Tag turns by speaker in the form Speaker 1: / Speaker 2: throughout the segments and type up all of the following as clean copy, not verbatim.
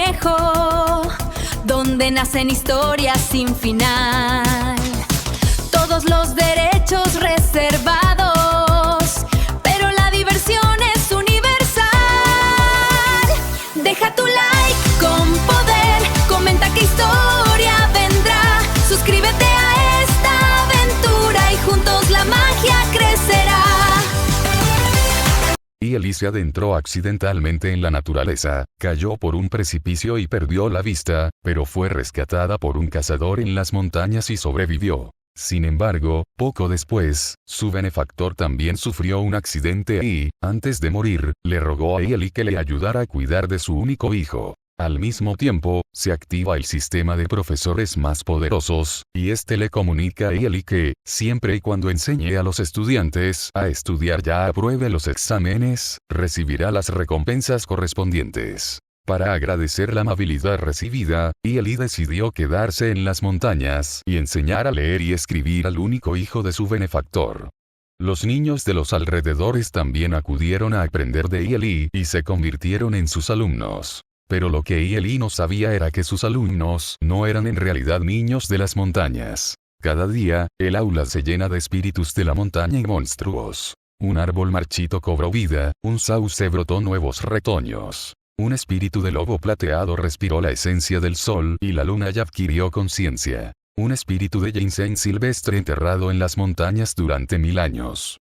Speaker 1: conejo, donde nacen historias sin final. Todos los derechos reservados, pero la diversión es universal. Deja tu like con poder, comenta qué historia vendrá. Suscríbete a esta aventura y juntos la magia crecerá.
Speaker 2: Ellie se adentró accidentalmente en la naturaleza, cayó por un precipicio y perdió la vista, pero fue rescatada por un cazador en las montañas y sobrevivió. Sin embargo, poco después, su benefactor también sufrió un accidente y, antes de morir, le rogó a Ellie que le ayudara a cuidar de su único hijo. Al mismo tiempo, se activa el sistema de profesores más poderosos, y este le comunica a Ellie que, siempre y cuando enseñe a los estudiantes a estudiar y apruebe los exámenes, recibirá las recompensas correspondientes. Para agradecer la amabilidad recibida, Ellie decidió quedarse en las montañas y enseñar a leer y escribir al único hijo de su benefactor. Los niños de los alrededores también acudieron a aprender de Ellie y se convirtieron en sus alumnos. Pero lo que Ellie no sabía era que sus alumnos no eran en realidad niños de las montañas. Cada día, el aula se llena de espíritus de la montaña y monstruos. Un árbol marchito cobró vida, un sauce brotó nuevos retoños. Un espíritu de lobo plateado respiró la esencia del sol y la luna ya adquirió conciencia. Un espíritu de ginseng silvestre enterrado en las montañas durante 1000 años.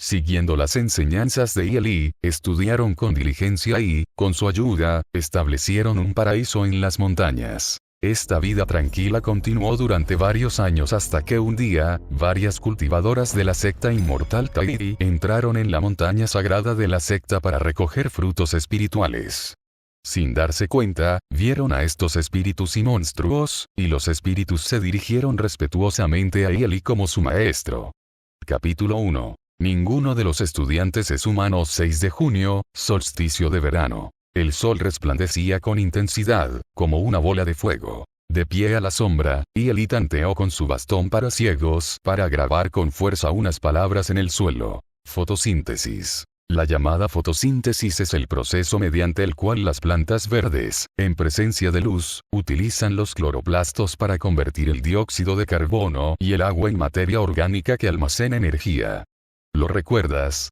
Speaker 2: Siguiendo las enseñanzas de Ellie, estudiaron con diligencia y, con su ayuda, establecieron un paraíso en las montañas. Esta vida tranquila continuó durante varios años hasta que un día, varias cultivadoras de la secta inmortal Tairi entraron en la montaña sagrada de la secta para recoger frutos espirituales. Sin darse cuenta, vieron a estos espíritus y monstruos, y los espíritus se dirigieron respetuosamente a Ellie como su maestro. Capítulo 1. Ninguno de los estudiantes es humano. 6 de junio, solsticio de verano. El sol resplandecía con intensidad, como una bola de fuego. De pie a la sombra, Ellie tanteó con su bastón para ciegos para grabar con fuerza unas palabras en el suelo. Fotosíntesis. La llamada fotosíntesis es el proceso mediante el cual las plantas verdes, en presencia de luz, utilizan los cloroplastos para convertir el dióxido de carbono y el agua en materia orgánica que almacena energía. ¿Lo recuerdas?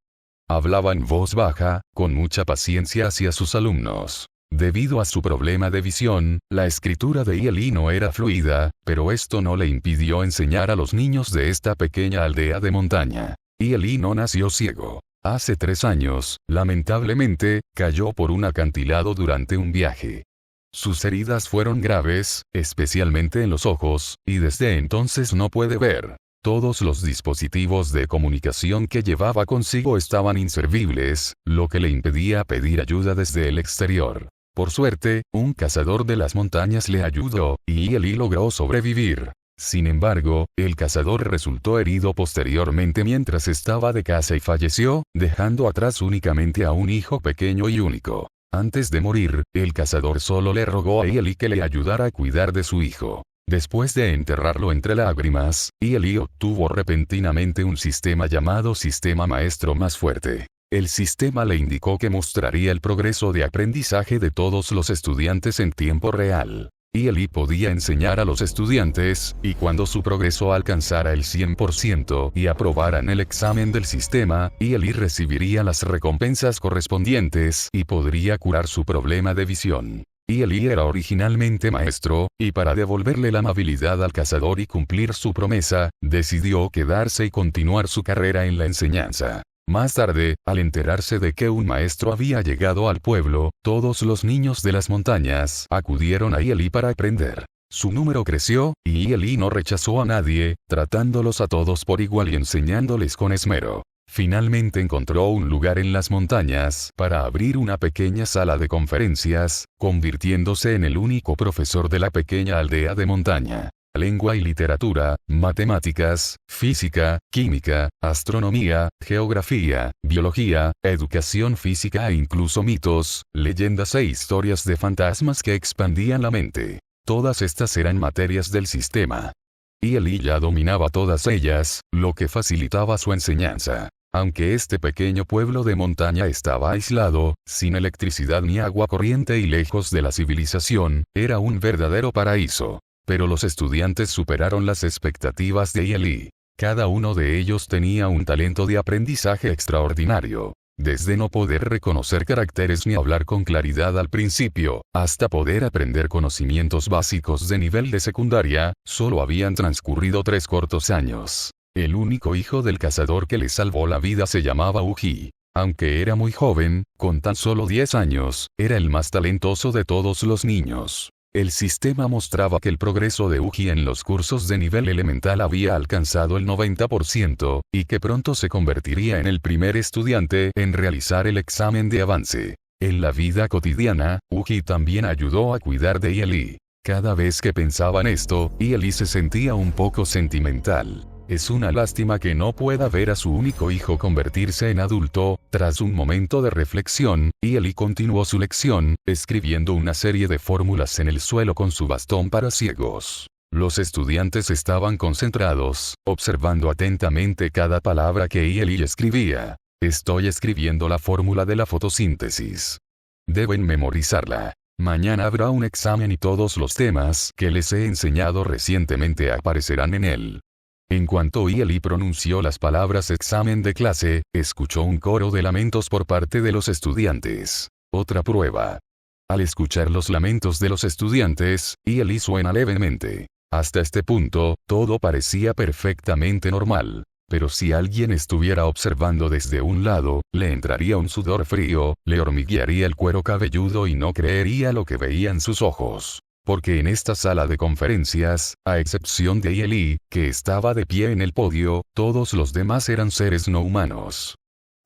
Speaker 2: Hablaba en voz baja, con mucha paciencia hacia sus alumnos. Debido a su problema de visión, la escritura de Ellie no era fluida, pero esto no le impidió enseñar a los niños de esta pequeña aldea de montaña. Ellie no nació ciego. Hace 3 años, lamentablemente, cayó por un acantilado durante un viaje. Sus heridas fueron graves, especialmente en los ojos, y desde entonces no puede ver. Todos los dispositivos de comunicación que llevaba consigo estaban inservibles, lo que le impedía pedir ayuda desde el exterior. Por suerte, un cazador de las montañas le ayudó, y Ellie logró sobrevivir. Sin embargo, el cazador resultó herido posteriormente mientras estaba de caza y falleció, dejando atrás únicamente a un hijo pequeño y único. Antes de morir, el cazador solo le rogó a Ellie que le ayudara a cuidar de su hijo. Después de enterrarlo entre lágrimas, Ellie obtuvo repentinamente un sistema llamado Sistema Maestro más fuerte. El sistema le indicó que mostraría el progreso de aprendizaje de todos los estudiantes en tiempo real. Ellie podía enseñar a los estudiantes, y cuando su progreso alcanzara el 100% y aprobaran el examen del sistema, Ellie recibiría las recompensas correspondientes y podría curar su problema de visión. Ellie era originalmente maestro, y para devolverle la amabilidad al cazador y cumplir su promesa, decidió quedarse y continuar su carrera en la enseñanza. Más tarde, al enterarse de que un maestro había llegado al pueblo, todos los niños de las montañas acudieron a Ellie para aprender. Su número creció, y Ellie no rechazó a nadie, tratándolos a todos por igual y enseñándoles con esmero. Finalmente encontró un lugar en las montañas para abrir una pequeña sala de conferencias, convirtiéndose en el único profesor de la pequeña aldea de montaña. Lengua y literatura, matemáticas, física, química, astronomía, geografía, biología, educación física e incluso mitos, leyendas e historias de fantasmas que expandían la mente. Todas estas eran materias del sistema. Ellie ya dominaba todas ellas, lo que facilitaba su enseñanza. Aunque este pequeño pueblo de montaña estaba aislado, sin electricidad ni agua corriente y lejos de la civilización, era un verdadero paraíso. Pero los estudiantes superaron las expectativas de Eli. Cada uno de ellos tenía un talento de aprendizaje extraordinario. Desde no poder reconocer caracteres ni hablar con claridad al principio, hasta poder aprender conocimientos básicos de nivel de secundaria, solo habían transcurrido 3 cortos años. El único hijo del cazador que le salvó la vida se llamaba Uji. Aunque era muy joven, con tan solo 10 años, era el más talentoso de todos los niños. El sistema mostraba que el progreso de Uji en los cursos de nivel elemental había alcanzado el 90%, y que pronto se convertiría en el primer estudiante en realizar el examen de avance. En la vida cotidiana, Uji también ayudó a cuidar de Eli. Cada vez que pensaba en esto, Eli se sentía un poco sentimental. Es una lástima que no pueda ver a su único hijo convertirse en adulto. Tras un momento de reflexión, Eli continuó su lección, escribiendo una serie de fórmulas en el suelo con su bastón para ciegos. Los estudiantes estaban concentrados, observando atentamente cada palabra que Eli escribía. Estoy escribiendo la fórmula de la fotosíntesis. Deben memorizarla. Mañana habrá un examen y todos los temas que les he enseñado recientemente aparecerán en él. En cuanto Eli pronunció las palabras examen de clase, escuchó un coro de lamentos por parte de los estudiantes. Otra prueba. Al escuchar los lamentos de los estudiantes, Eli suena levemente. Hasta este punto, todo parecía perfectamente normal. Pero si alguien estuviera observando desde un lado, le entraría un sudor frío, le hormiguearía el cuero cabelludo y no creería lo que veían sus ojos. Porque en esta sala de conferencias, a excepción de Eli, que estaba de pie en el podio, todos los demás eran seres no humanos.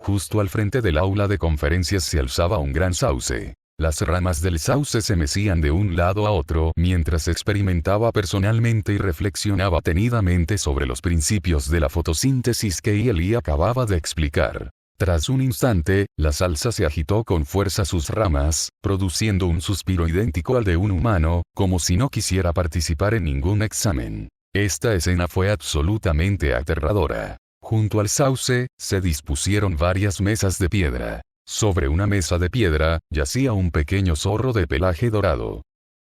Speaker 2: Justo al frente del aula de conferencias se alzaba un gran sauce. Las ramas del sauce se mecían de un lado a otro mientras experimentaba personalmente y reflexionaba detenidamente sobre los principios de la fotosíntesis que Eli acababa de explicar. Tras un instante, la salsa se agitó con fuerza sus ramas, produciendo un suspiro idéntico al de un humano, como si no quisiera participar en ningún examen. Esta escena fue absolutamente aterradora. Junto al sauce, se dispusieron varias mesas de piedra. Sobre una mesa de piedra, yacía un pequeño zorro de pelaje dorado.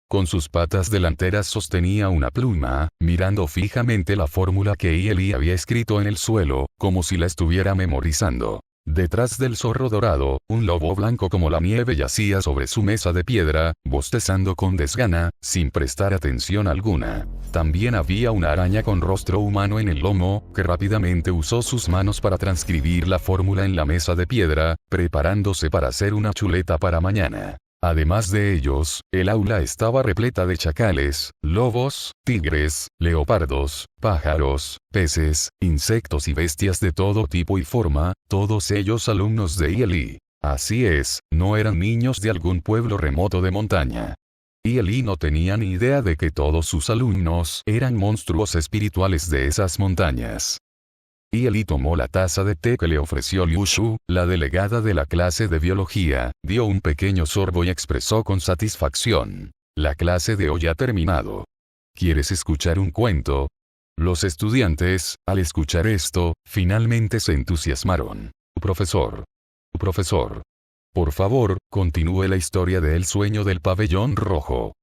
Speaker 2: Con sus patas delanteras sostenía una pluma, mirando fijamente la fórmula que Eli había escrito en el suelo, como si la estuviera memorizando. Detrás del zorro dorado, un lobo blanco como la nieve yacía sobre su mesa de piedra, bostezando con desgana, sin prestar atención alguna. También había una araña con rostro humano en el lomo, que rápidamente usó sus manos para transcribir la fórmula en la mesa de piedra, preparándose para hacer una chuleta para mañana. Además de ellos, el aula estaba repleta de chacales, lobos, tigres, leopardos, pájaros, peces, insectos y bestias de todo tipo y forma, todos ellos alumnos de Eli. Así es, no eran niños de algún pueblo remoto de montaña. Eli no tenía ni idea de que todos sus alumnos eran monstruos espirituales de esas montañas. Eli tomó la taza de té que le ofreció Liu Shu, la delegada de la clase de biología, dio un pequeño sorbo y expresó con satisfacción. La clase de hoy ha terminado. ¿Quieres escuchar un cuento? Los estudiantes, al escuchar esto, finalmente se entusiasmaron. Profesor. Por favor, continúe la historia del sueño del pabellón rojo.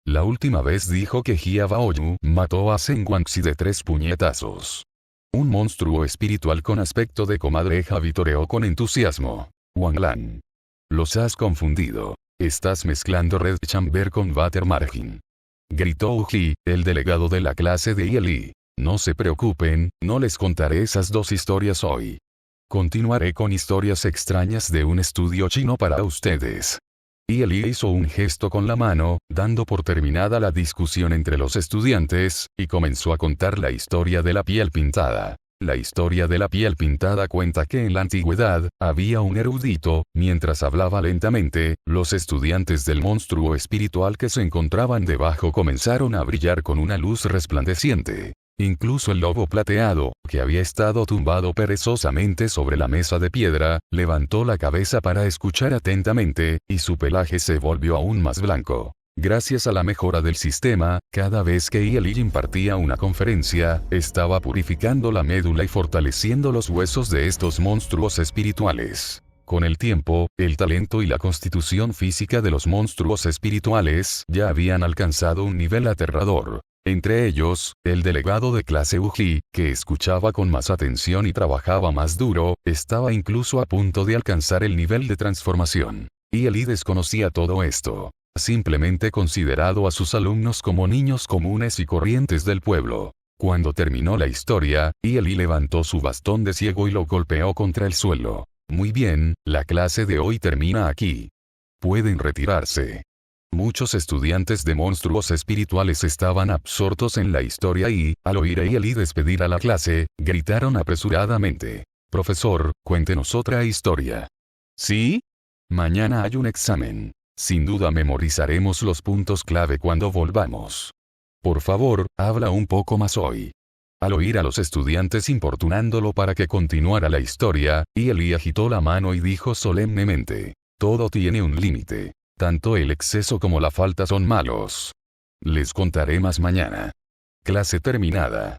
Speaker 2: La última vez dijo que Jia Baoyu mató a Zheng Guangxi de 3 puñetazos. Un monstruo espiritual con aspecto de comadreja vitoreó con entusiasmo. Wang Lan. Los has confundido. Estás mezclando Red Chamber con Butter Margin. Gritó Uji, el delegado de la clase de Eli. No se preocupen, no les contaré esas 2 historias hoy. Continuaré con historias extrañas de un estudio chino para ustedes. Eli hizo un gesto con la mano, dando por terminada la discusión entre los estudiantes, y comenzó a contar la historia de la piel pintada. La historia de la piel pintada cuenta que en la antigüedad, había un erudito, mientras hablaba lentamente, los estudiantes del monstruo espiritual que se encontraban debajo comenzaron a brillar con una luz resplandeciente. Incluso el lobo plateado, que había estado tumbado perezosamente sobre la mesa de piedra, levantó la cabeza para escuchar atentamente, y su pelaje se volvió aún más blanco. Gracias a la mejora del sistema, cada vez que Eli impartía una conferencia, estaba purificando la médula y fortaleciendo los huesos de estos monstruos espirituales. Con el tiempo, el talento y la constitución física de los monstruos espirituales ya habían alcanzado un nivel aterrador. Entre ellos, el delegado de clase Uji, que escuchaba con más atención y trabajaba más duro, estaba incluso a punto de alcanzar el nivel de transformación. Y Eli desconocía todo esto. Simplemente considerado a sus alumnos como niños comunes y corrientes del pueblo. Cuando terminó la historia, Eli levantó su bastón de ciego y lo golpeó contra el suelo. Muy bien, la clase de hoy termina aquí. Pueden retirarse. Muchos estudiantes de monstruos espirituales estaban absortos en la historia y, al oír a Eli despedir a la clase, gritaron apresuradamente. Profesor, cuéntenos otra historia. ¿Sí? Mañana hay un examen. Sin duda memorizaremos los puntos clave cuando volvamos. Por favor, habla un poco más hoy. Al oír a los estudiantes importunándolo para que continuara la historia, Eli agitó la mano y dijo solemnemente: todo tiene un límite. Tanto el exceso como la falta son malos. Les contaré más mañana. Clase terminada.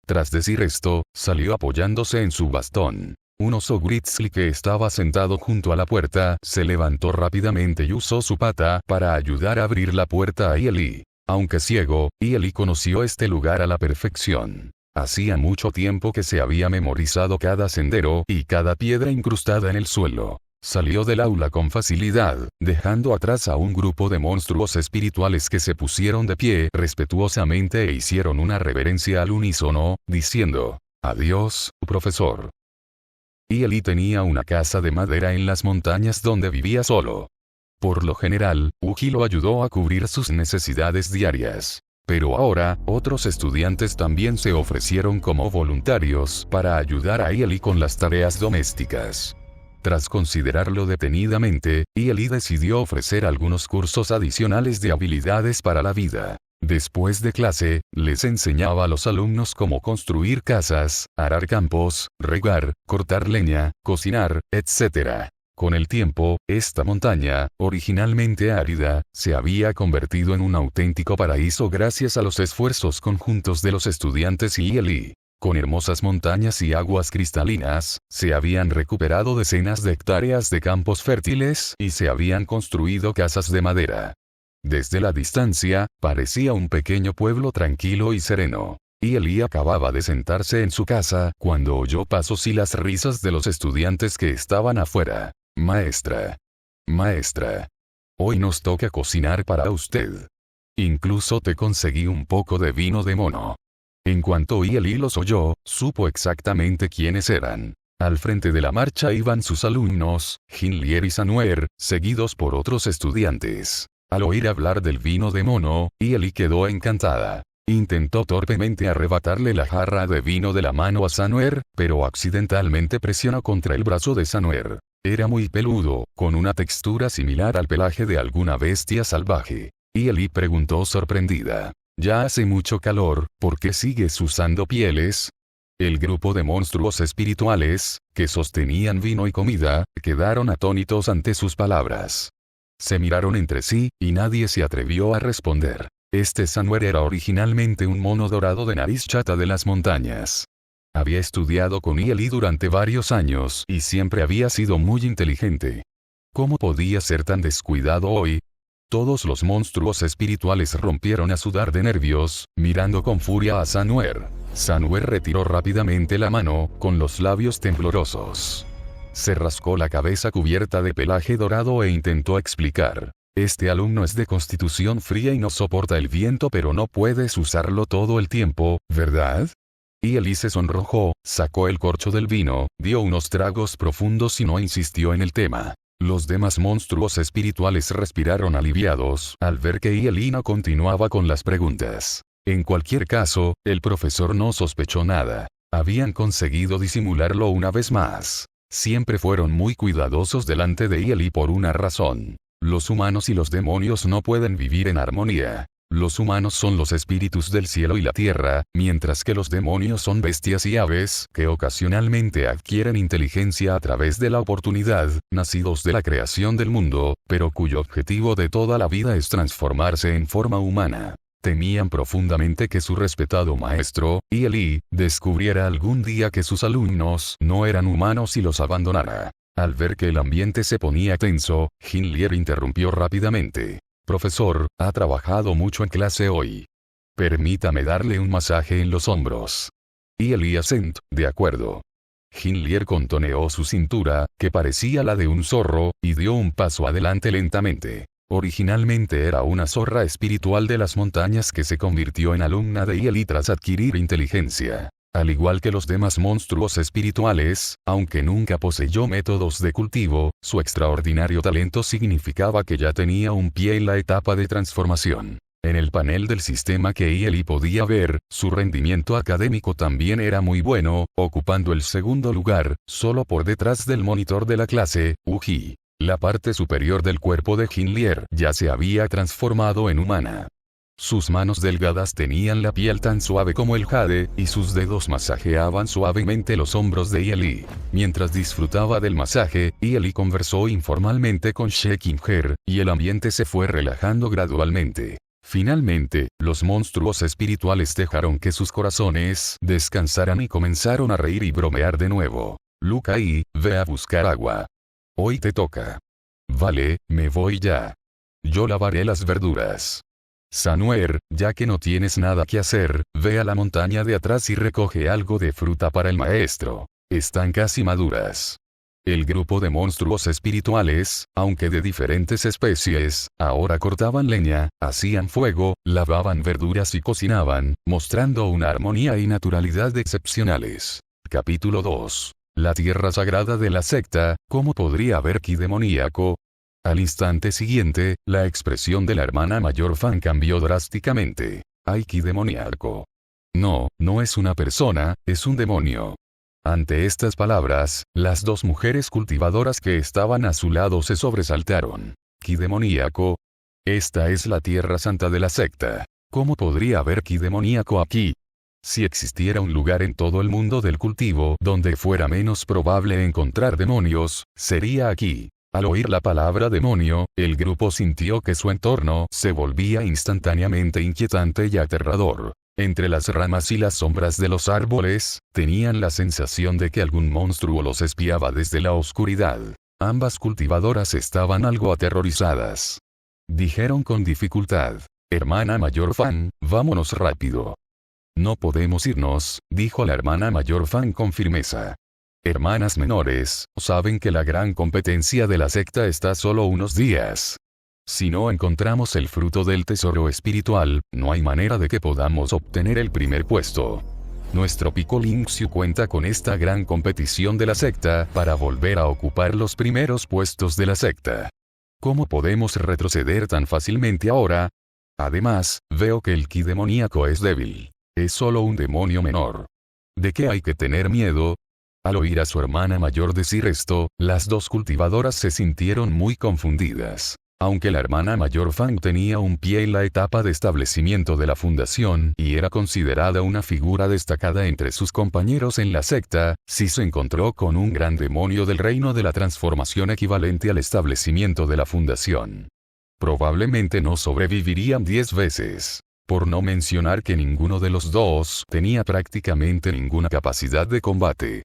Speaker 2: Tras decir esto, salió apoyándose en su bastón. Un oso grizzly que estaba sentado junto a la puerta, se levantó rápidamente y usó su pata para ayudar a abrir la puerta a Eli. Aunque ciego, Eli conoció este lugar a la perfección. Hacía mucho tiempo que se había memorizado cada sendero y cada piedra incrustada en el suelo. Salió del aula con facilidad, dejando atrás a un grupo de monstruos espirituales que se pusieron de pie respetuosamente e hicieron una reverencia al unísono, diciendo: adiós, profesor. Eli tenía una casa de madera en las montañas donde vivía solo. Por lo general, Uji lo ayudó a cubrir sus necesidades diarias. Pero ahora, otros estudiantes también se ofrecieron como voluntarios para ayudar a Eli con las tareas domésticas. Tras considerarlo detenidamente, Eli decidió ofrecer algunos cursos adicionales de habilidades para la vida. Después de clase, les enseñaba a los alumnos cómo construir casas, arar campos, regar, cortar leña, cocinar, etc. Con el tiempo, esta montaña, originalmente árida, se había convertido en un auténtico paraíso gracias a los esfuerzos conjuntos de los estudiantes y Eli. Con hermosas montañas y aguas cristalinas, se habían recuperado decenas de hectáreas de campos fértiles y se habían construido casas de madera. Desde la distancia, parecía un pequeño pueblo tranquilo y sereno. Y Eli acababa de sentarse en su casa cuando oyó pasos y las risas de los estudiantes que estaban afuera. Maestra. Maestra. Hoy nos toca cocinar para usted. Incluso te conseguí un poco de vino de mono. En cuanto Eli los oyó, supo exactamente quiénes eran. Al frente de la marcha iban sus alumnos, Jinlier y Sanuer, seguidos por otros estudiantes. Al oír hablar del vino de mono, Eli quedó encantada. Intentó torpemente arrebatarle la jarra de vino de la mano a Sanuer, pero accidentalmente presionó contra el brazo de Sanuer. Era muy peludo, con una textura similar al pelaje de alguna bestia salvaje. Eli preguntó sorprendida: ya hace mucho calor, ¿por qué sigues usando pieles? El grupo de monstruos espirituales, que sostenían vino y comida, quedaron atónitos ante sus palabras. Se miraron entre sí, y nadie se atrevió a responder. Este Sanuer era originalmente un mono dorado de nariz chata de las montañas. Había estudiado con Eli durante varios años y siempre había sido muy inteligente. ¿Cómo podía ser tan descuidado hoy? Todos los monstruos espirituales rompieron a sudar de nervios, mirando con furia a Sanuer. Sanuer retiró rápidamente la mano, con los labios temblorosos. Se rascó la cabeza cubierta de pelaje dorado e intentó explicar: este alumno es de constitución fría y no soporta el viento, pero no puedes usarlo todo el tiempo, ¿verdad? Y Eli se sonrojó, sacó el corcho del vino, dio unos tragos profundos y no insistió en el tema. Los demás monstruos espirituales respiraron aliviados al ver que Eli no continuaba con las preguntas. En cualquier caso, el profesor no sospechó nada. Habían conseguido disimularlo una vez más. Siempre fueron muy cuidadosos delante de Eli por una razón. Los humanos y los demonios no pueden vivir en armonía. Los humanos son los espíritus del cielo y la tierra, mientras que los demonios son bestias y aves que ocasionalmente adquieren inteligencia a través de la oportunidad, nacidos de la creación del mundo, pero cuyo objetivo de toda la vida es transformarse en forma humana. Temían profundamente que su respetado maestro, Eli, descubriera algún día que sus alumnos no eran humanos y los abandonara. Al ver que el ambiente se ponía tenso, Hinlier interrumpió rápidamente. Profesor, ha trabajado mucho en clase hoy. Permítame darle un masaje en los hombros. Y Eli asentó, de acuerdo. Hinlier contoneó su cintura, que parecía la de un zorro, y dio un paso adelante lentamente. Originalmente era una zorra espiritual de las montañas que se convirtió en alumna de Eli tras adquirir inteligencia. Al igual que los demás monstruos espirituales, aunque nunca poseyó métodos de cultivo, su extraordinario talento significaba que ya tenía un pie en la etapa de transformación. En el panel del sistema que Eli podía ver, su rendimiento académico también era muy bueno, ocupando el segundo lugar, solo por detrás del monitor de la clase, Uji. La parte superior del cuerpo de Hinlier ya se había transformado en humana. Sus manos delgadas tenían la piel tan suave como el jade, y sus dedos masajeaban suavemente los hombros de Eli. Mientras disfrutaba del masaje, Eli conversó informalmente con Shekinger, y el ambiente se fue relajando gradualmente. Finalmente, los monstruos espirituales dejaron que sus corazones descansaran y comenzaron a reír y bromear de nuevo. Lukai, ve a buscar agua. Hoy te toca. Vale, me voy ya. Yo lavaré las verduras. Sanuer, ya que no tienes nada que hacer, ve a la montaña de atrás y recoge algo de fruta para el maestro. Están casi maduras. El grupo de monstruos espirituales, aunque de diferentes especies, ahora cortaban leña, hacían fuego, lavaban verduras y cocinaban, mostrando una armonía y naturalidad excepcionales. Capítulo 2. La tierra sagrada de la secta, ¿cómo podría haber ki demoníaco? Al instante siguiente, la expresión de la hermana mayor Fan cambió drásticamente. Hay ki demoníaco. No, no es una persona, es un demonio. Ante estas palabras, las dos mujeres cultivadoras que estaban a su lado se sobresaltaron. Ki demoníaco. Esta es la tierra santa de la secta. ¿Cómo podría haber ki demoníaco aquí? Si existiera un lugar en todo el mundo del cultivo donde fuera menos probable encontrar demonios, sería aquí. Al oír la palabra demonio, el grupo sintió que su entorno se volvía instantáneamente inquietante y aterrador. Entre las ramas y las sombras de los árboles, tenían la sensación de que algún monstruo los espiaba desde la oscuridad. Ambas cultivadoras estaban algo aterrorizadas. Dijeron con dificultad: hermana mayor Fan, vámonos rápido. No podemos irnos, dijo la hermana mayor Fan con firmeza. Hermanas menores, saben que la gran competencia de la secta está solo unos días. Si no encontramos el fruto del tesoro espiritual, no hay manera de que podamos obtener el primer puesto. Nuestro Pico Linxiu cuenta con esta gran competición de la secta para volver a ocupar los primeros puestos de la secta. ¿Cómo podemos retroceder tan fácilmente ahora? Además, veo que el ki demoníaco es débil. Es solo un demonio menor. ¿De qué hay que tener miedo? Al oír a su hermana mayor decir esto, las dos cultivadoras se sintieron muy confundidas. Aunque la hermana mayor Fang tenía un pie en la etapa de establecimiento de la fundación y era considerada una figura destacada entre sus compañeros en la secta, sí se encontró con un gran demonio del reino de la transformación equivalente al establecimiento de la fundación. Probablemente no sobrevivirían 10 veces. Por no mencionar que ninguno de los dos tenía prácticamente ninguna capacidad de combate.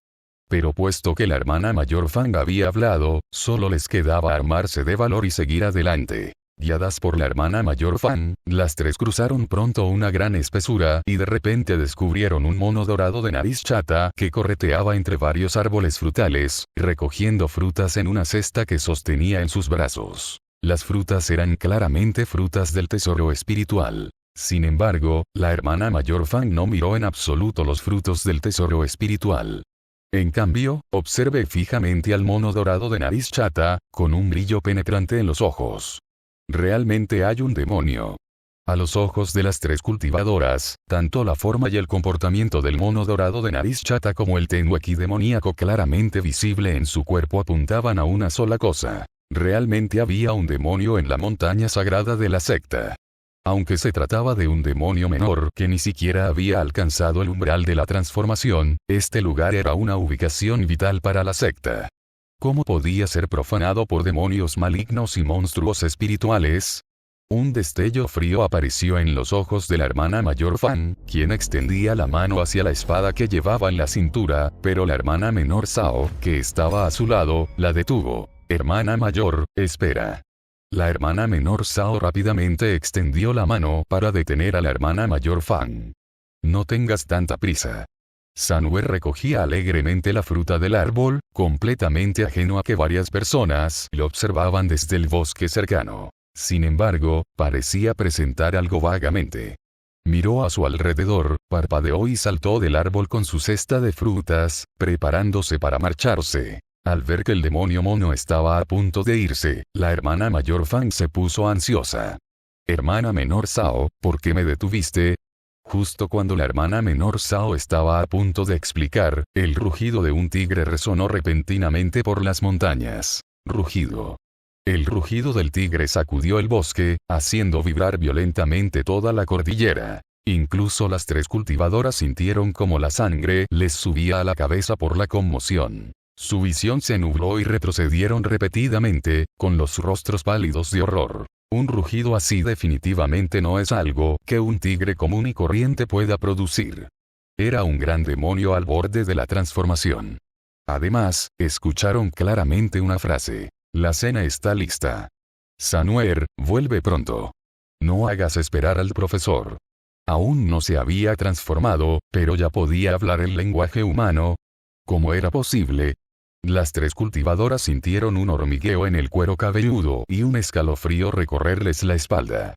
Speaker 2: Pero puesto que la hermana mayor Fang había hablado, solo les quedaba armarse de valor y seguir adelante. Guiadas por la hermana mayor Fang, las tres cruzaron pronto una gran espesura y de repente descubrieron un mono dorado de nariz chata que correteaba entre varios árboles frutales, recogiendo frutas en una cesta que sostenía en sus brazos. Las frutas eran claramente frutas del tesoro espiritual. Sin embargo, la hermana mayor Fang no miró en absoluto los frutos del tesoro espiritual. En cambio, observe fijamente al mono dorado de nariz chata, con un brillo penetrante en los ojos. Realmente hay un demonio. A los ojos de las tres cultivadoras, tanto la forma y el comportamiento del mono dorado de nariz chata como el tenweki demoníaco claramente visible en su cuerpo apuntaban a una sola cosa. Realmente había un demonio en la montaña sagrada de la secta. Aunque se trataba de un demonio menor que ni siquiera había alcanzado el umbral de la transformación, este lugar era una ubicación vital para la secta. ¿Cómo podía ser profanado por demonios malignos y monstruos espirituales? Un destello frío apareció en los ojos de la hermana mayor Fan, quien extendía la mano hacia la espada que llevaba en la cintura, pero la hermana menor Sao, que estaba a su lado, la detuvo. Hermana mayor, espera. La hermana menor Sao rápidamente extendió la mano para detener a la hermana mayor Fan. No tengas tanta prisa. Sanue recogía alegremente la fruta del árbol, completamente ajeno a que varias personas lo observaban desde el bosque cercano. Sin embargo, parecía presentar algo vagamente. Miró a su alrededor, parpadeó y saltó del árbol con su cesta de frutas, preparándose para marcharse. Al ver que el demonio mono estaba a punto de irse, la hermana mayor Fan se puso ansiosa. Hermana menor Sao, ¿por qué me detuviste? Justo cuando la hermana menor Sao estaba a punto de explicar, el rugido de un tigre resonó repentinamente por las montañas. Rugido. El rugido del tigre sacudió el bosque, haciendo vibrar violentamente toda la cordillera. Incluso las tres cultivadoras sintieron como la sangre les subía a la cabeza por la conmoción. Su visión se nubló y retrocedieron repetidamente, con los rostros pálidos de horror. Un rugido así definitivamente no es algo que un tigre común y corriente pueda producir. Era un gran demonio al borde de la transformación. Además, escucharon claramente una frase. La cena está lista. Sanuer, vuelve pronto. No hagas esperar al profesor. Aún no se había transformado, pero ya podía hablar el lenguaje humano. ¿Cómo era posible? Las tres cultivadoras sintieron un hormigueo en el cuero cabelludo y un escalofrío recorrerles la espalda.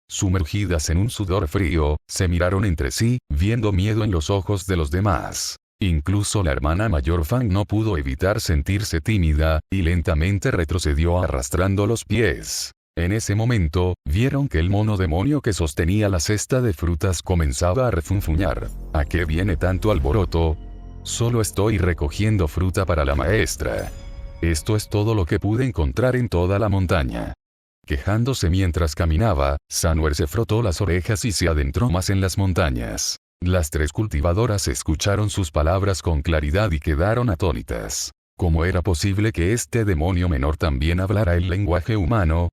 Speaker 2: Sumergidas en un sudor frío, se miraron entre sí, viendo miedo en los ojos de los demás. Incluso la hermana mayor Fan no pudo evitar sentirse tímida, y lentamente retrocedió arrastrando los pies. En ese momento, vieron que el mono demonio que sostenía la cesta de frutas comenzaba a refunfuñar. ¿A qué viene tanto alboroto? Solo estoy recogiendo fruta para la maestra. Esto es todo lo que pude encontrar en toda la montaña. Quejándose mientras caminaba, Sanuer se frotó las orejas y se adentró más en las montañas. Las tres cultivadoras escucharon sus palabras con claridad y quedaron atónitas. ¿Cómo era posible que este demonio menor también hablara el lenguaje humano?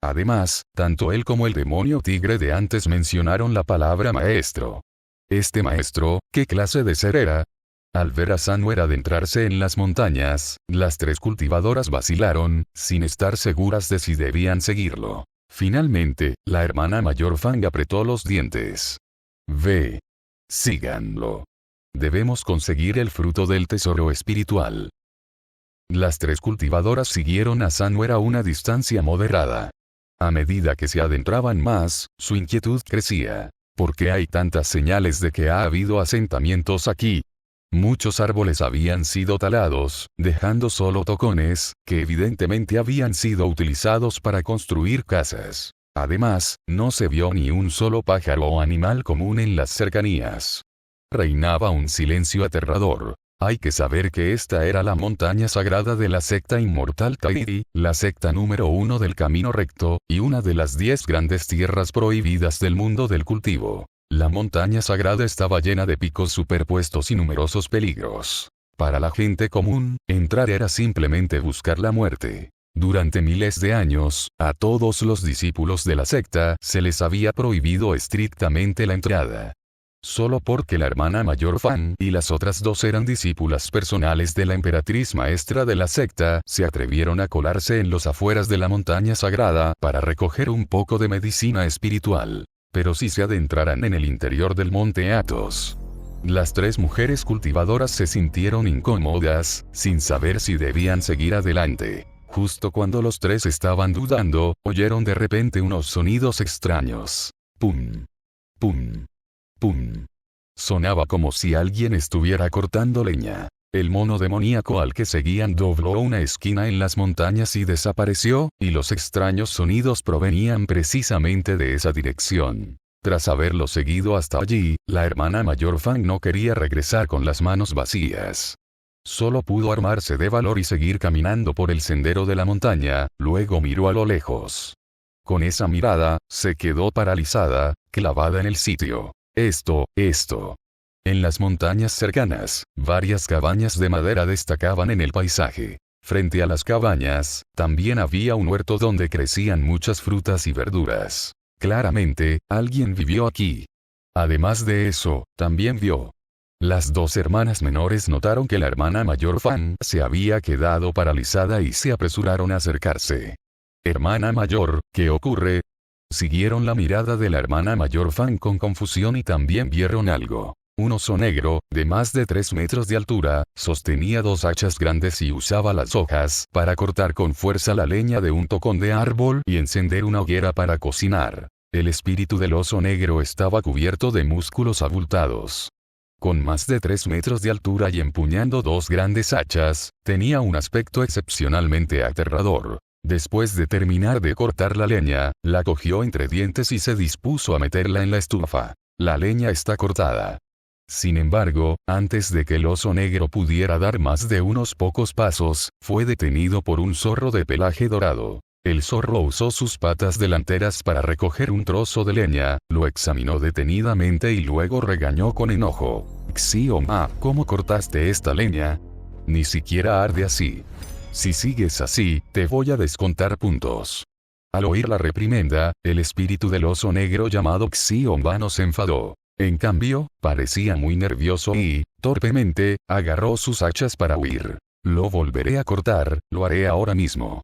Speaker 2: Además, tanto él como el demonio tigre de antes mencionaron la palabra maestro. Este maestro, ¿qué clase de ser era? Al ver a Sanuer adentrarse en las montañas, las tres cultivadoras vacilaron, sin estar seguras de si debían seguirlo. Finalmente, la hermana mayor Fang apretó los dientes. Ve. Síganlo. Debemos conseguir el fruto del tesoro espiritual. Las tres cultivadoras siguieron a Sanuer a una distancia moderada. A medida que se adentraban más, su inquietud crecía. ¿Por qué hay tantas señales de que ha habido asentamientos aquí? Muchos árboles habían sido talados, dejando solo tocones, que evidentemente habían sido utilizados para construir casas. Además, no se vio ni un solo pájaro o animal común en las cercanías. Reinaba un silencio aterrador. Hay que saber que esta era la montaña sagrada de la secta inmortal Tairi, la secta número 1 del camino recto, y una de las 10 grandes tierras prohibidas del mundo del cultivo. La montaña sagrada estaba llena de picos superpuestos y numerosos peligros. Para la gente común, entrar era simplemente buscar la muerte. Durante miles de años, a todos los discípulos de la secta se les había prohibido estrictamente la entrada. Solo porque la hermana mayor Fan y las otras dos eran discípulas personales de la emperatriz maestra de la secta, se atrevieron a colarse en los afueras de la montaña sagrada para recoger un poco de medicina espiritual. Pero si se adentraran en el interior del monte Athos. Las tres mujeres cultivadoras se sintieron incómodas, sin saber si debían seguir adelante. Justo cuando los tres estaban dudando, oyeron de repente unos sonidos extraños. Pum. Pum. Pum. Sonaba como si alguien estuviera cortando leña. El mono demoníaco al que seguían dobló una esquina en las montañas y desapareció, y los extraños sonidos provenían precisamente de esa dirección. Tras haberlo seguido hasta allí, la hermana mayor Fang no quería regresar con las manos vacías. Solo pudo armarse de valor y seguir caminando por el sendero de la montaña, luego miró a lo lejos. Con esa mirada, se quedó paralizada, clavada en el sitio. Esto. En las montañas cercanas, varias cabañas de madera destacaban en el paisaje. Frente a las cabañas, también había un huerto donde crecían muchas frutas y verduras. Claramente, alguien vivió aquí. Además de eso, también vio. Las dos hermanas menores notaron que la hermana mayor Fan se había quedado paralizada y se apresuraron a acercarse. Hermana mayor, ¿qué ocurre? Siguieron la mirada de la hermana mayor Fan con confusión y también vieron algo. Un oso negro, de más de 3 metros de altura, sostenía 2 hachas grandes y usaba las hojas para cortar con fuerza la leña de un tocón de árbol y encender una hoguera para cocinar. El espíritu del oso negro estaba cubierto de músculos abultados. Con más de 3 metros de altura y empuñando 2 grandes hachas, tenía un aspecto excepcionalmente aterrador. Después de terminar de cortar la leña, la cogió entre dientes y se dispuso a meterla en la estufa. La leña está cortada. Sin embargo, antes de que el oso negro pudiera dar más de unos pocos pasos, fue detenido por un zorro de pelaje dorado. El zorro usó sus patas delanteras para recoger un trozo de leña, lo examinó detenidamente y luego regañó con enojo. «Xioma, ¿cómo cortaste esta leña? Ni siquiera arde así. Si sigues así, te voy a descontar puntos». Al oír la reprimenda, el espíritu del oso negro llamado Xioma no se enfadó. En cambio, parecía muy nervioso y, torpemente, agarró sus hachas para huir. «Lo volveré a cortar, lo haré ahora mismo».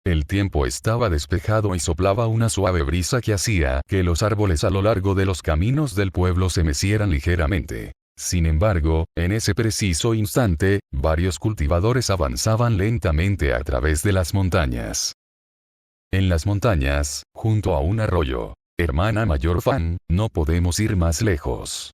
Speaker 2: El tiempo estaba despejado y soplaba una suave brisa que hacía que los árboles a lo largo de los caminos del pueblo se mecieran ligeramente. Sin embargo, en ese preciso instante, varios cultivadores avanzaban lentamente a través de las montañas. En las montañas, junto a un arroyo. Hermana mayor Fan, no podemos ir más lejos.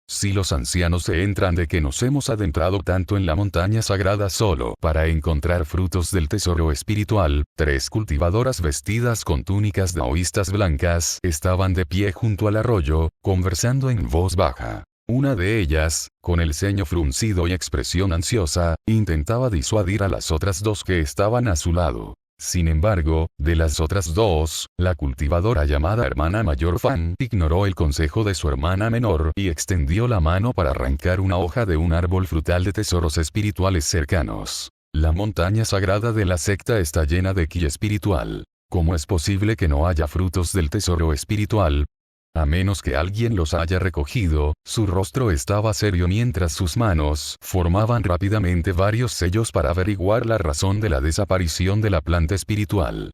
Speaker 2: Si los ancianos se entran de que nos hemos adentrado tanto en la montaña sagrada solo para encontrar frutos del tesoro espiritual, 3 cultivadoras vestidas con túnicas daoístas blancas estaban de pie junto al arroyo, conversando en voz baja. Una de ellas, con el ceño fruncido y expresión ansiosa, intentaba disuadir a las otras 2 que estaban a su lado. Sin embargo, de las otras 2, la cultivadora llamada hermana mayor Fan ignoró el consejo de su hermana menor y extendió la mano para arrancar una hoja de un árbol frutal de tesoros espirituales cercanos. La montaña sagrada de la secta está llena de ki espiritual. ¿Cómo es posible que no haya frutos del tesoro espiritual? A menos que alguien los haya recogido. Su rostro estaba serio mientras sus manos formaban rápidamente varios sellos para averiguar la razón de la desaparición de la planta espiritual.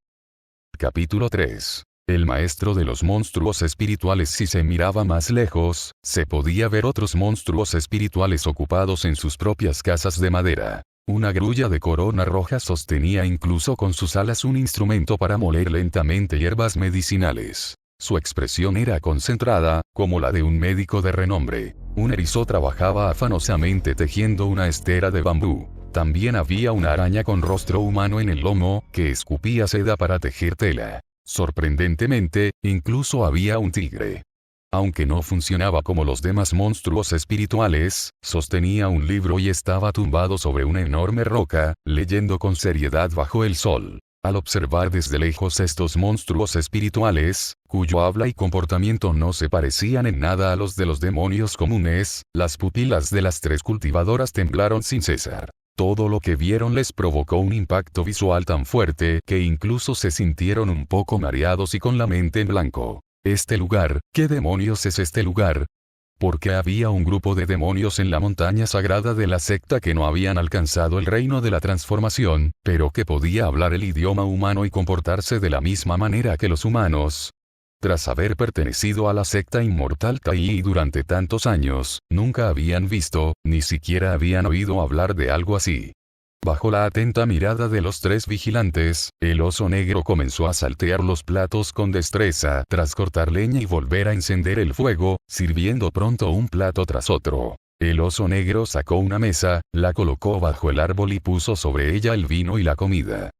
Speaker 2: Capítulo 3. El maestro de los monstruos espirituales. Si se miraba más lejos, se podía ver otros monstruos espirituales ocupados en sus propias casas de madera. Una grulla de corona roja sostenía incluso con sus alas un instrumento para moler lentamente hierbas medicinales. Su expresión era concentrada, como la de un médico de renombre. Un erizo trabajaba afanosamente tejiendo una estera de bambú. También había una araña con rostro humano en el lomo, que escupía seda para tejer tela. Sorprendentemente, incluso había un tigre. Aunque no funcionaba como los demás monstruos espirituales, sostenía un libro y estaba tumbado sobre una enorme roca, leyendo con seriedad bajo el sol. Al observar desde lejos estos monstruos espirituales, cuyo habla y comportamiento no se parecían en nada a los de los demonios comunes, las pupilas de las 3 cultivadoras temblaron sin cesar. Todo lo que vieron les provocó un impacto visual tan fuerte que incluso se sintieron un poco mareados y con la mente en blanco. ¿Este lugar? ¿Qué demonios es este lugar? Porque había un grupo de demonios en la montaña sagrada de la secta que no habían alcanzado el reino de la transformación, pero que podía hablar el idioma humano y comportarse de la misma manera que los humanos. Tras haber pertenecido a la secta inmortal Tai durante tantos años, nunca habían visto, ni siquiera habían oído hablar de algo así. Bajo la atenta mirada de los 3 vigilantes, el oso negro comenzó a saltear los platos con destreza tras cortar leña y volver a encender el fuego, sirviendo pronto un plato tras otro. El oso negro sacó una mesa, la colocó bajo el árbol y puso sobre ella el vino y la comida.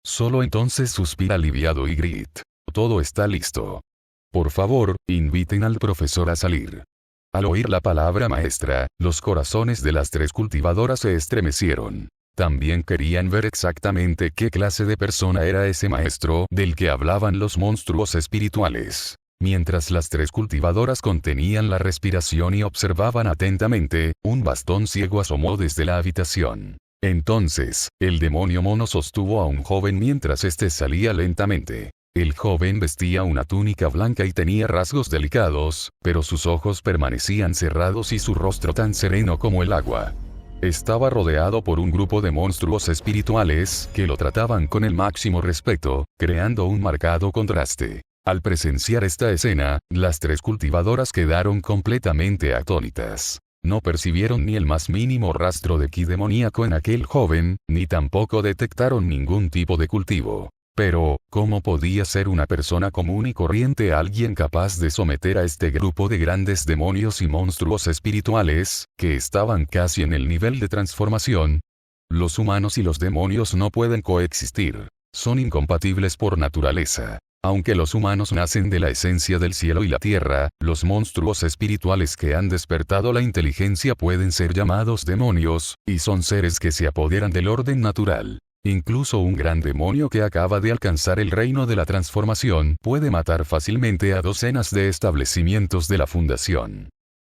Speaker 2: Solo entonces suspira aliviado y grita: «Todo está listo. Por favor, inviten al profesor a salir». Al oír la palabra maestra, los corazones de las 3 cultivadoras se estremecieron. También querían ver exactamente qué clase de persona era ese maestro del que hablaban los monstruos espirituales. Mientras las tres cultivadoras contenían la respiración y observaban atentamente, un bastón ciego asomó desde la habitación. Entonces, el demonio mono sostuvo a un joven mientras éste salía lentamente. El joven vestía una túnica blanca y tenía rasgos delicados, pero sus ojos permanecían cerrados y su rostro tan sereno como el agua. Estaba rodeado por un grupo de monstruos espirituales que lo trataban con el máximo respeto, creando un marcado contraste. Al presenciar esta escena, las tres cultivadoras quedaron completamente atónitas. No percibieron ni el más mínimo rastro de ki demoníaco en aquel joven, ni tampoco detectaron ningún tipo de cultivo. Pero, ¿cómo podía ser una persona común y corriente alguien capaz de someter a este grupo de grandes demonios y monstruos espirituales, que estaban casi en el nivel de transformación? Los humanos y los demonios no pueden coexistir. Son incompatibles por naturaleza. Aunque los humanos nacen de la esencia del cielo y la tierra, los monstruos espirituales que han despertado la inteligencia pueden ser llamados demonios, y son seres que se apoderan del orden natural. Incluso un gran demonio que acaba de alcanzar el reino de la transformación puede matar fácilmente a docenas de establecimientos de la fundación.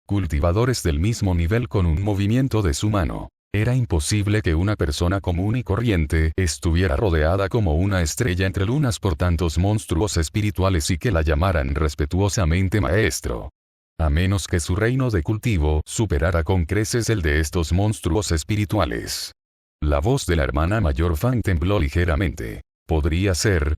Speaker 2: Cultivadores del mismo nivel con un movimiento de su mano. Era imposible que una persona común y corriente estuviera rodeada como una estrella entre lunas por tantos monstruos espirituales y que la llamaran respetuosamente maestro. A menos que su reino de cultivo superara con creces el de estos monstruos espirituales. La voz de la hermana mayor Fan tembló ligeramente. Podría ser,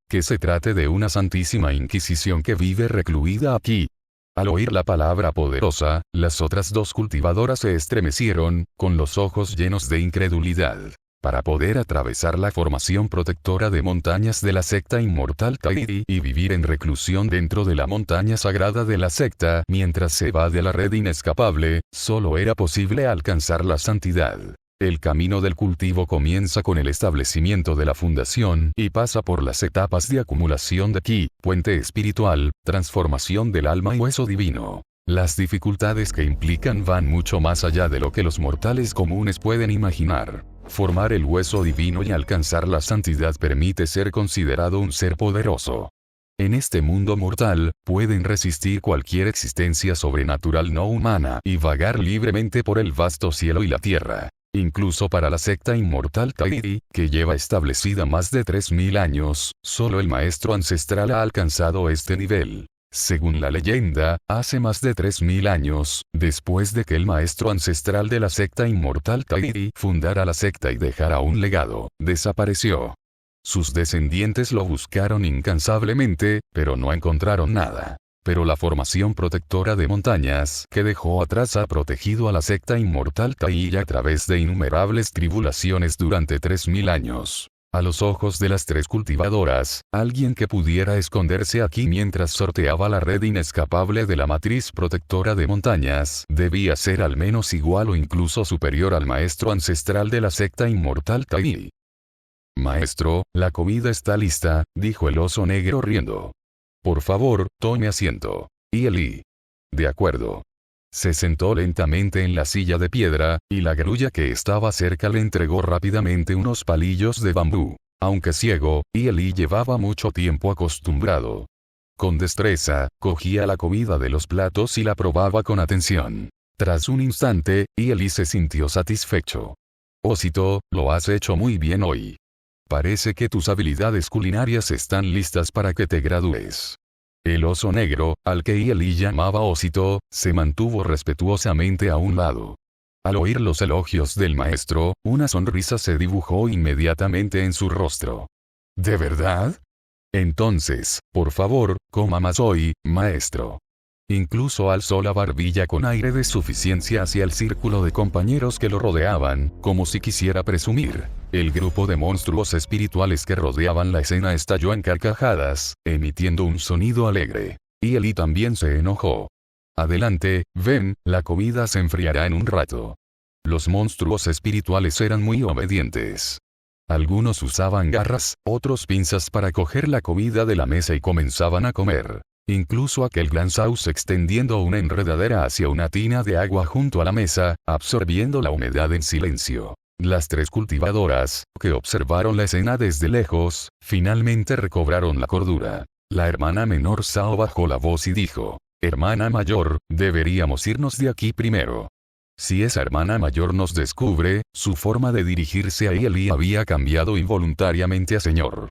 Speaker 2: que se trate de una santísima inquisición que vive recluida aquí. Al oír la palabra poderosa, las otras dos cultivadoras se estremecieron, con los ojos llenos de incredulidad. Para poder atravesar la formación protectora de montañas de la secta inmortal Tairi y vivir en reclusión dentro de la montaña sagrada de la secta mientras se va de la red inescapable, solo era posible alcanzar la santidad. El camino del cultivo comienza con el establecimiento de la fundación y pasa por las etapas de acumulación de ki, puente espiritual, transformación del alma y hueso divino. Las dificultades que implican van mucho más allá de lo que los mortales comunes pueden imaginar. Formar el hueso divino y alcanzar la santidad permite ser considerado un ser poderoso. En este mundo mortal, pueden resistir cualquier existencia sobrenatural no humana y vagar libremente por el vasto cielo y la tierra. Incluso para la secta inmortal Tairi, que lleva establecida más de 3000 años, solo el maestro ancestral ha alcanzado este nivel. Según la leyenda, hace más de 3000 años, después de que el maestro ancestral de la secta inmortal Tairi fundara la secta y dejara un legado, desapareció. Sus descendientes lo buscaron incansablemente, pero no encontraron nada. Pero la formación protectora de montañas que dejó atrás ha protegido a la secta inmortal Tairi a través de innumerables tribulaciones durante 3000 años. A los ojos de las tres cultivadoras, alguien que pudiera esconderse aquí mientras sorteaba la red inescapable de la matriz protectora de montañas, debía ser al menos igual o incluso superior al maestro ancestral de la secta inmortal Tairi. Maestro, la comida está lista, dijo el oso negro riendo. Por favor, tome asiento. Y Eli. De acuerdo. Se sentó lentamente en la silla de piedra, y la grulla que estaba cerca le entregó rápidamente unos palillos de bambú. Aunque ciego, Eli llevaba mucho tiempo acostumbrado. Con destreza, cogía la comida de los platos y la probaba con atención. Tras un instante, Eli se sintió satisfecho. Osito, lo has hecho muy bien hoy. Parece que tus habilidades culinarias están listas para que te gradúes. El oso negro, al que Eli llamaba Osito, se mantuvo respetuosamente a un lado. Al oír los elogios del maestro, una sonrisa se dibujó inmediatamente en su rostro. ¿De verdad? Entonces, por favor, coma más hoy, maestro. Incluso alzó la barbilla con aire de suficiencia hacia el círculo de compañeros que lo rodeaban, como si quisiera presumir. El grupo de monstruos espirituales que rodeaban la escena estalló en carcajadas, emitiendo un sonido alegre. Y Eli también se enojó. Adelante, ven, la comida se enfriará en un rato. Los monstruos espirituales eran muy obedientes. Algunos usaban garras, otros pinzas para coger la comida de la mesa y comenzaban a comer. Incluso aquel Glansaus extendiendo una enredadera hacia una tina de agua junto a la mesa, absorbiendo la humedad en silencio. Las tres cultivadoras, que observaron la escena desde lejos, finalmente recobraron la cordura. La hermana menor Sao bajó la voz y dijo: «Hermana mayor, deberíamos irnos de aquí primero». Si esa hermana mayor nos descubre, su forma de dirigirse a Eli había cambiado involuntariamente a señor.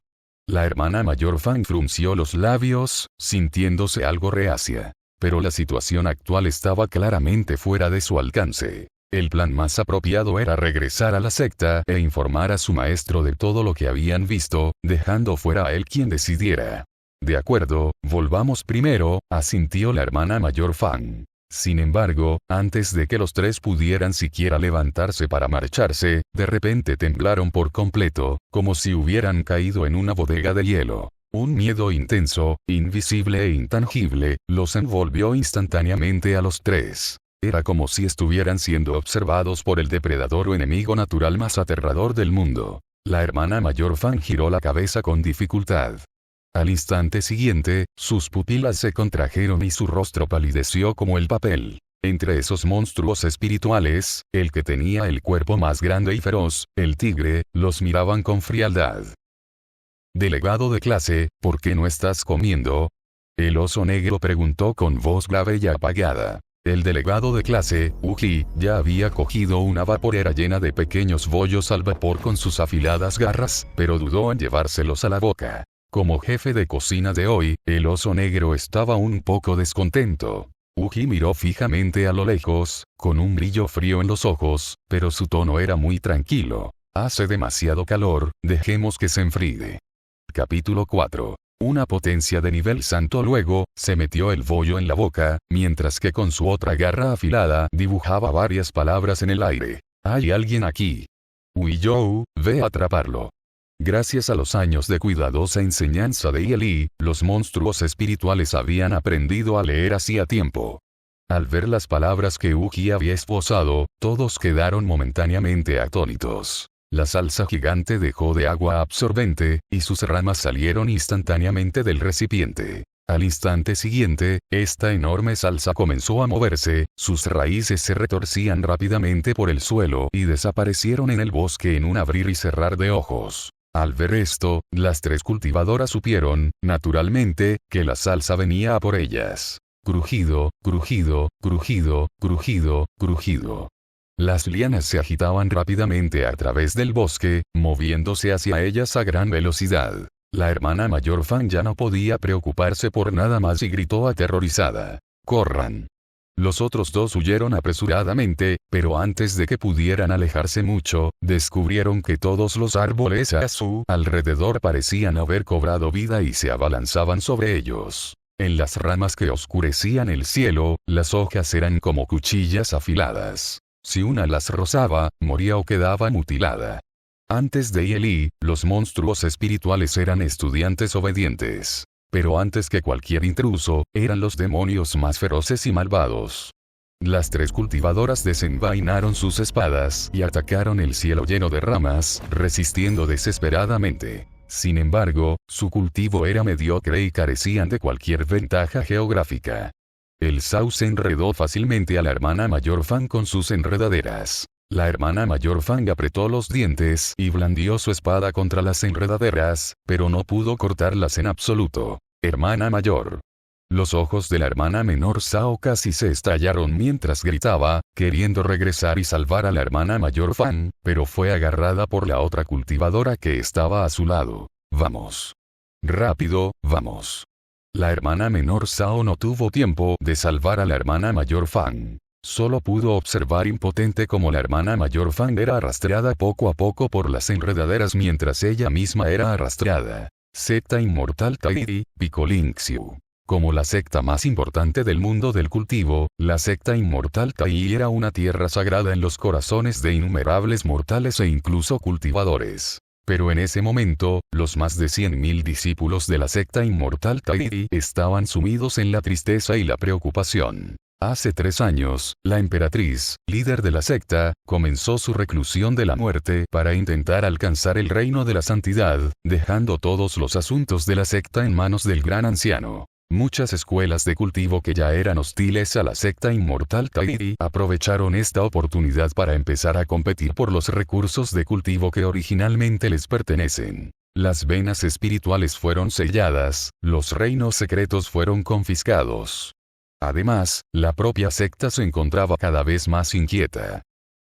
Speaker 2: La hermana mayor Fan frunció los labios, sintiéndose algo reacia. Pero la situación actual estaba claramente fuera de su alcance. El plan más apropiado era regresar a la secta e informar a su maestro de todo lo que habían visto, dejando fuera a él quien decidiera. «De acuerdo, volvamos primero», asintió la hermana mayor Fan. Sin embargo, antes de que los tres pudieran siquiera levantarse para marcharse, de repente temblaron por completo, como si hubieran caído en una bodega de hielo. Un miedo intenso, invisible e intangible, los envolvió instantáneamente a los tres. Era como si estuvieran siendo observados por el depredador o enemigo natural más aterrador del mundo. La hermana mayor Fan giró la cabeza con dificultad. Al instante siguiente, sus pupilas se contrajeron y su rostro palideció como el papel. Entre esos monstruos espirituales, el que tenía el cuerpo más grande y feroz, el tigre, los miraban con frialdad. «Delegado de clase, ¿por qué no estás comiendo?», el oso negro preguntó con voz grave y apagada. El delegado de clase, Uji, ya había cogido una vaporera llena de pequeños bollos al vapor con sus afiladas garras, pero dudó en llevárselos a la boca. Como jefe de cocina de hoy, el oso negro estaba un poco descontento. Uji miró fijamente a lo lejos, con un brillo frío en los ojos, pero su tono era muy tranquilo. «Hace demasiado calor, dejemos que se enfríe». Capítulo 4. Una potencia de nivel santo. Luego, se metió el bollo en la boca, mientras que con su otra garra afilada dibujaba varias palabras en el aire. «Hay alguien aquí. Uiyou, ve a atraparlo». Gracias a los años de cuidadosa enseñanza de Eli, los monstruos espirituales habían aprendido a leer hacía tiempo. Al ver las palabras que Uji había esbozado, todos quedaron momentáneamente atónitos. La salsa gigante dejó de agua absorbente, y sus ramas salieron instantáneamente del recipiente. Al instante siguiente, esta enorme salsa comenzó a moverse, sus raíces se retorcían rápidamente por el suelo y desaparecieron en el bosque en un abrir y cerrar de ojos. Al ver esto, las tres cultivadoras supieron, naturalmente, que la salsa venía a por ellas. Crujido, crujido, crujido, crujido, crujido. Las lianas se agitaban rápidamente a través del bosque, moviéndose hacia ellas a gran velocidad. La hermana mayor Fan ya no podía preocuparse por nada más y gritó aterrorizada: «¡Corran!». Los otros dos huyeron apresuradamente, pero antes de que pudieran alejarse mucho, descubrieron que todos los árboles a su alrededor parecían haber cobrado vida y se abalanzaban sobre ellos. En las ramas que oscurecían el cielo, las hojas eran como cuchillas afiladas. Si una las rozaba, moría o quedaba mutilada. Antes de Eli, los monstruos espirituales eran estudiantes obedientes. Pero antes que cualquier intruso, eran los demonios más feroces y malvados. Las tres cultivadoras desenvainaron sus espadas y atacaron el cielo lleno de ramas, resistiendo desesperadamente. Sin embargo, su cultivo era mediocre y carecían de cualquier ventaja geográfica. El sauce enredó fácilmente a la hermana mayor Fan con sus enredaderas. La hermana mayor Fan apretó los dientes y blandió su espada contra las enredaderas, pero no pudo cortarlas en absoluto. «Hermana mayor». Los ojos de la hermana menor Sao casi se estallaron mientras gritaba, queriendo regresar y salvar a la hermana mayor Fan, pero fue agarrada por la otra cultivadora que estaba a su lado. «Vamos. Rápido, vamos». La hermana menor Sao no tuvo tiempo de salvar a la hermana mayor Fan. Solo pudo observar impotente cómo la hermana mayor Fan era arrastrada poco a poco por las enredaderas mientras ella misma era arrastrada. Secta Inmortal Tairi, Picolinxiu. Como la secta más importante del mundo del cultivo, la secta Inmortal Tairi era una tierra sagrada en los corazones de innumerables mortales e incluso cultivadores. Pero en ese momento, los más de 100.000 discípulos de la secta Inmortal Tairi estaban sumidos en la tristeza y la preocupación. Hace 3 años, la emperatriz, líder de la secta, comenzó su reclusión de la muerte para intentar alcanzar el reino de la santidad, dejando todos los asuntos de la secta en manos del gran anciano. Muchas escuelas de cultivo que ya eran hostiles a la secta inmortal Kairi aprovecharon esta oportunidad para empezar a competir por los recursos de cultivo que originalmente les pertenecen. Las venas espirituales fueron selladas, los reinos secretos fueron confiscados. Además, la propia secta se encontraba cada vez más inquieta.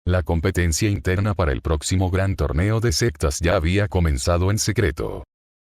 Speaker 2: La competencia interna para el próximo gran torneo de sectas ya había comenzado en secreto.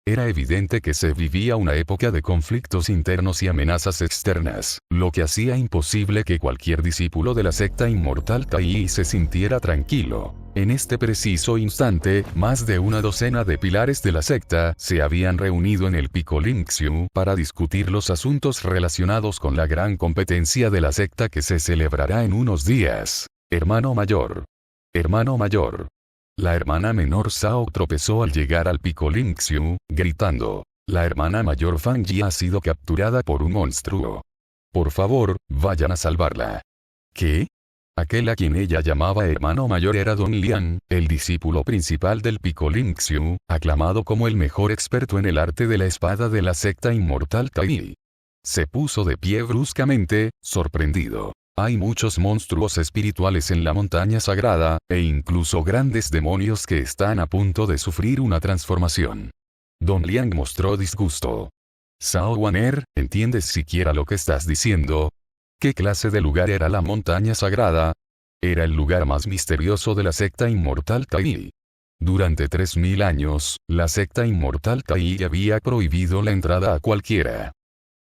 Speaker 2: Era evidente que se vivía una época de conflictos internos y amenazas externas, lo que hacía imposible que cualquier discípulo de la secta inmortal Tai se sintiera tranquilo. En este preciso instante, más de una docena de pilares de la secta se habían reunido en el Pico Linxiu para discutir los asuntos relacionados con la gran competencia de la secta que se celebrará en unos días. Hermano mayor. Hermano mayor. La hermana menor Sao tropezó al llegar al Pico Linxiu, gritando: la hermana mayor Fang Yi ha sido capturada por un monstruo. Por favor, vayan a salvarla. ¿Qué? Aquel a quien ella llamaba hermano mayor era Don Liang, el discípulo principal del Pico Linxiu, aclamado como el mejor experto en el arte de la espada de la secta inmortal Tai. Se puso de pie bruscamente, sorprendido. Hay muchos monstruos espirituales en la montaña sagrada, e incluso grandes demonios que están a punto de sufrir una transformación. Don Liang mostró disgusto. Sao Waner, ¿entiendes siquiera lo que estás diciendo? ¿Qué clase de lugar era la montaña sagrada? Era el lugar más misterioso de la secta inmortal Tai. Durante 3000 años, la secta inmortal Tai había prohibido la entrada a cualquiera.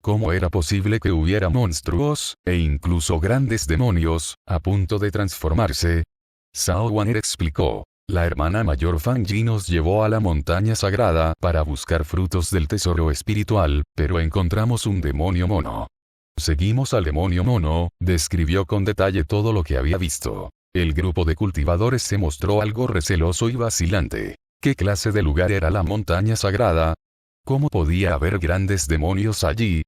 Speaker 2: ¿Cómo era posible que hubiera monstruos, e incluso grandes demonios, a punto de transformarse? Sao Waner explicó. La hermana mayor Fang Yi nos llevó a la montaña sagrada para buscar frutos del tesoro espiritual, pero encontramos un demonio mono. Seguimos al demonio mono, describió con detalle todo lo que había visto. El grupo de cultivadores se mostró algo receloso y vacilante. ¿Qué clase de lugar era la montaña sagrada? ¿Cómo podía haber grandes demonios allí?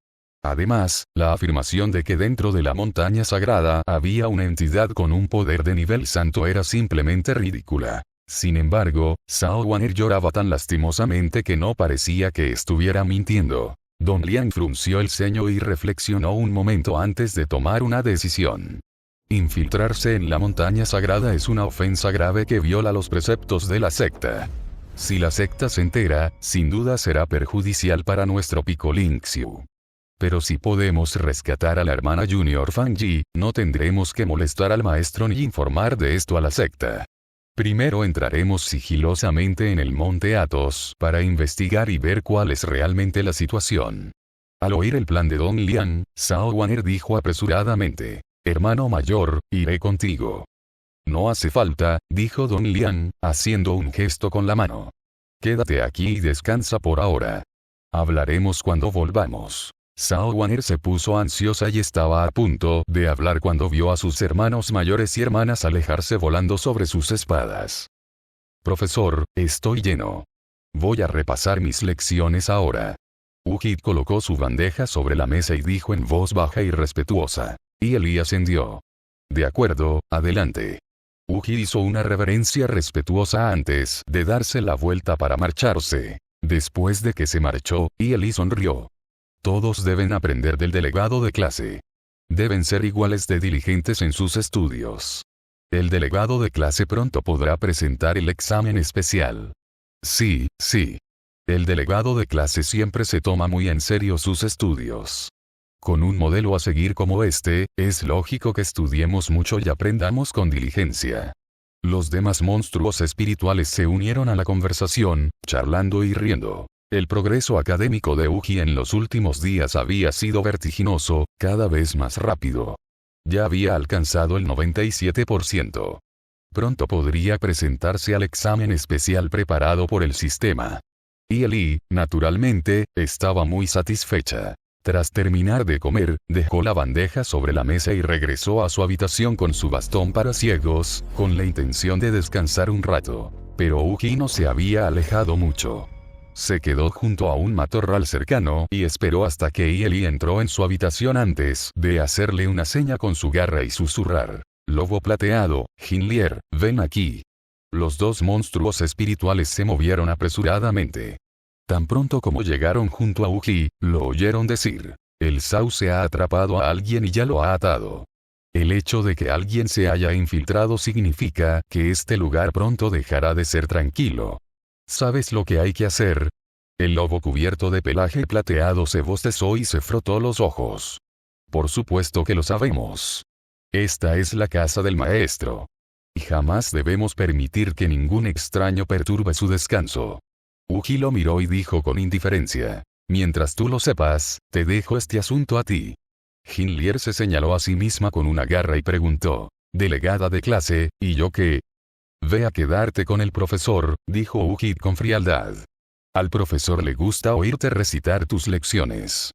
Speaker 2: Además, la afirmación de que dentro de la montaña sagrada había una entidad con un poder de nivel santo era simplemente ridícula. Sin embargo, Sao Waner lloraba tan lastimosamente que no parecía que estuviera mintiendo. Don Liang frunció el ceño y reflexionó un momento antes de tomar una decisión. Infiltrarse en la montaña sagrada es una ofensa grave que viola los preceptos de la secta. Si la secta se entera, sin duda será perjudicial para nuestro Pico Linxiu. Pero si podemos rescatar a la hermana Junior Fang Yi, no tendremos que molestar al maestro ni informar de esto a la secta. Primero entraremos sigilosamente en el monte Athos para investigar y ver cuál es realmente la situación. Al oír el plan de Don Liang, Sao Waner dijo apresuradamente: hermano mayor, iré contigo. No hace falta, dijo Don Liang, haciendo un gesto con la mano. Quédate aquí y descansa por ahora. Hablaremos cuando volvamos. Sao Waner se puso ansiosa y estaba a punto de hablar cuando vio a sus hermanos mayores y hermanas alejarse volando sobre sus espadas. Profesor, estoy lleno. Voy a repasar mis lecciones ahora. Uji colocó su bandeja sobre la mesa y dijo en voz baja y respetuosa. Y Eli ascendió. De acuerdo, adelante. Uji hizo una reverencia respetuosa antes de darse la vuelta para marcharse. Después de que se marchó, Eli sonrió. Todos deben aprender del delegado de clase. Deben ser iguales de diligentes en sus estudios. El delegado de clase pronto podrá presentar el examen especial. Sí, sí. El delegado de clase siempre se toma muy en serio sus estudios. Con un modelo a seguir como este, es lógico que estudiemos mucho y aprendamos con diligencia. Los demás monstruos espirituales se unieron a la conversación, charlando y riendo. El progreso académico de Uji en los últimos días había sido vertiginoso, cada vez más rápido. Ya había alcanzado el 97%. Pronto podría presentarse al examen especial preparado por el sistema. Y Eli, naturalmente, estaba muy satisfecha. Tras terminar de comer, dejó la bandeja sobre la mesa y regresó a su habitación con su bastón para ciegos, con la intención de descansar un rato. Pero Uji no se había alejado mucho. Se quedó junto a un matorral cercano y esperó hasta que Eli entró en su habitación antes de hacerle una seña con su garra y susurrar. Lobo plateado, Jinlier, ven aquí. Los dos monstruos espirituales se movieron apresuradamente. Tan pronto como llegaron junto a Uji, lo oyeron decir. El sauce ha atrapado a alguien y ya lo ha atado. El hecho de que alguien se haya infiltrado significa que este lugar pronto dejará de ser tranquilo. ¿Sabes lo que hay que hacer? El lobo cubierto de pelaje plateado se bostezó y se frotó los ojos. Por supuesto que lo sabemos. Esta es la casa del maestro. Y jamás debemos permitir que ningún extraño perturbe su descanso. Uji lo miró y dijo con indiferencia: mientras tú lo sepas, te dejo este asunto a ti. Jinlier se señaló a sí misma con una garra y preguntó: delegada de clase, ¿y yo qué? Ve a quedarte con el profesor, dijo Uji con frialdad. Al profesor le gusta oírte recitar tus lecciones.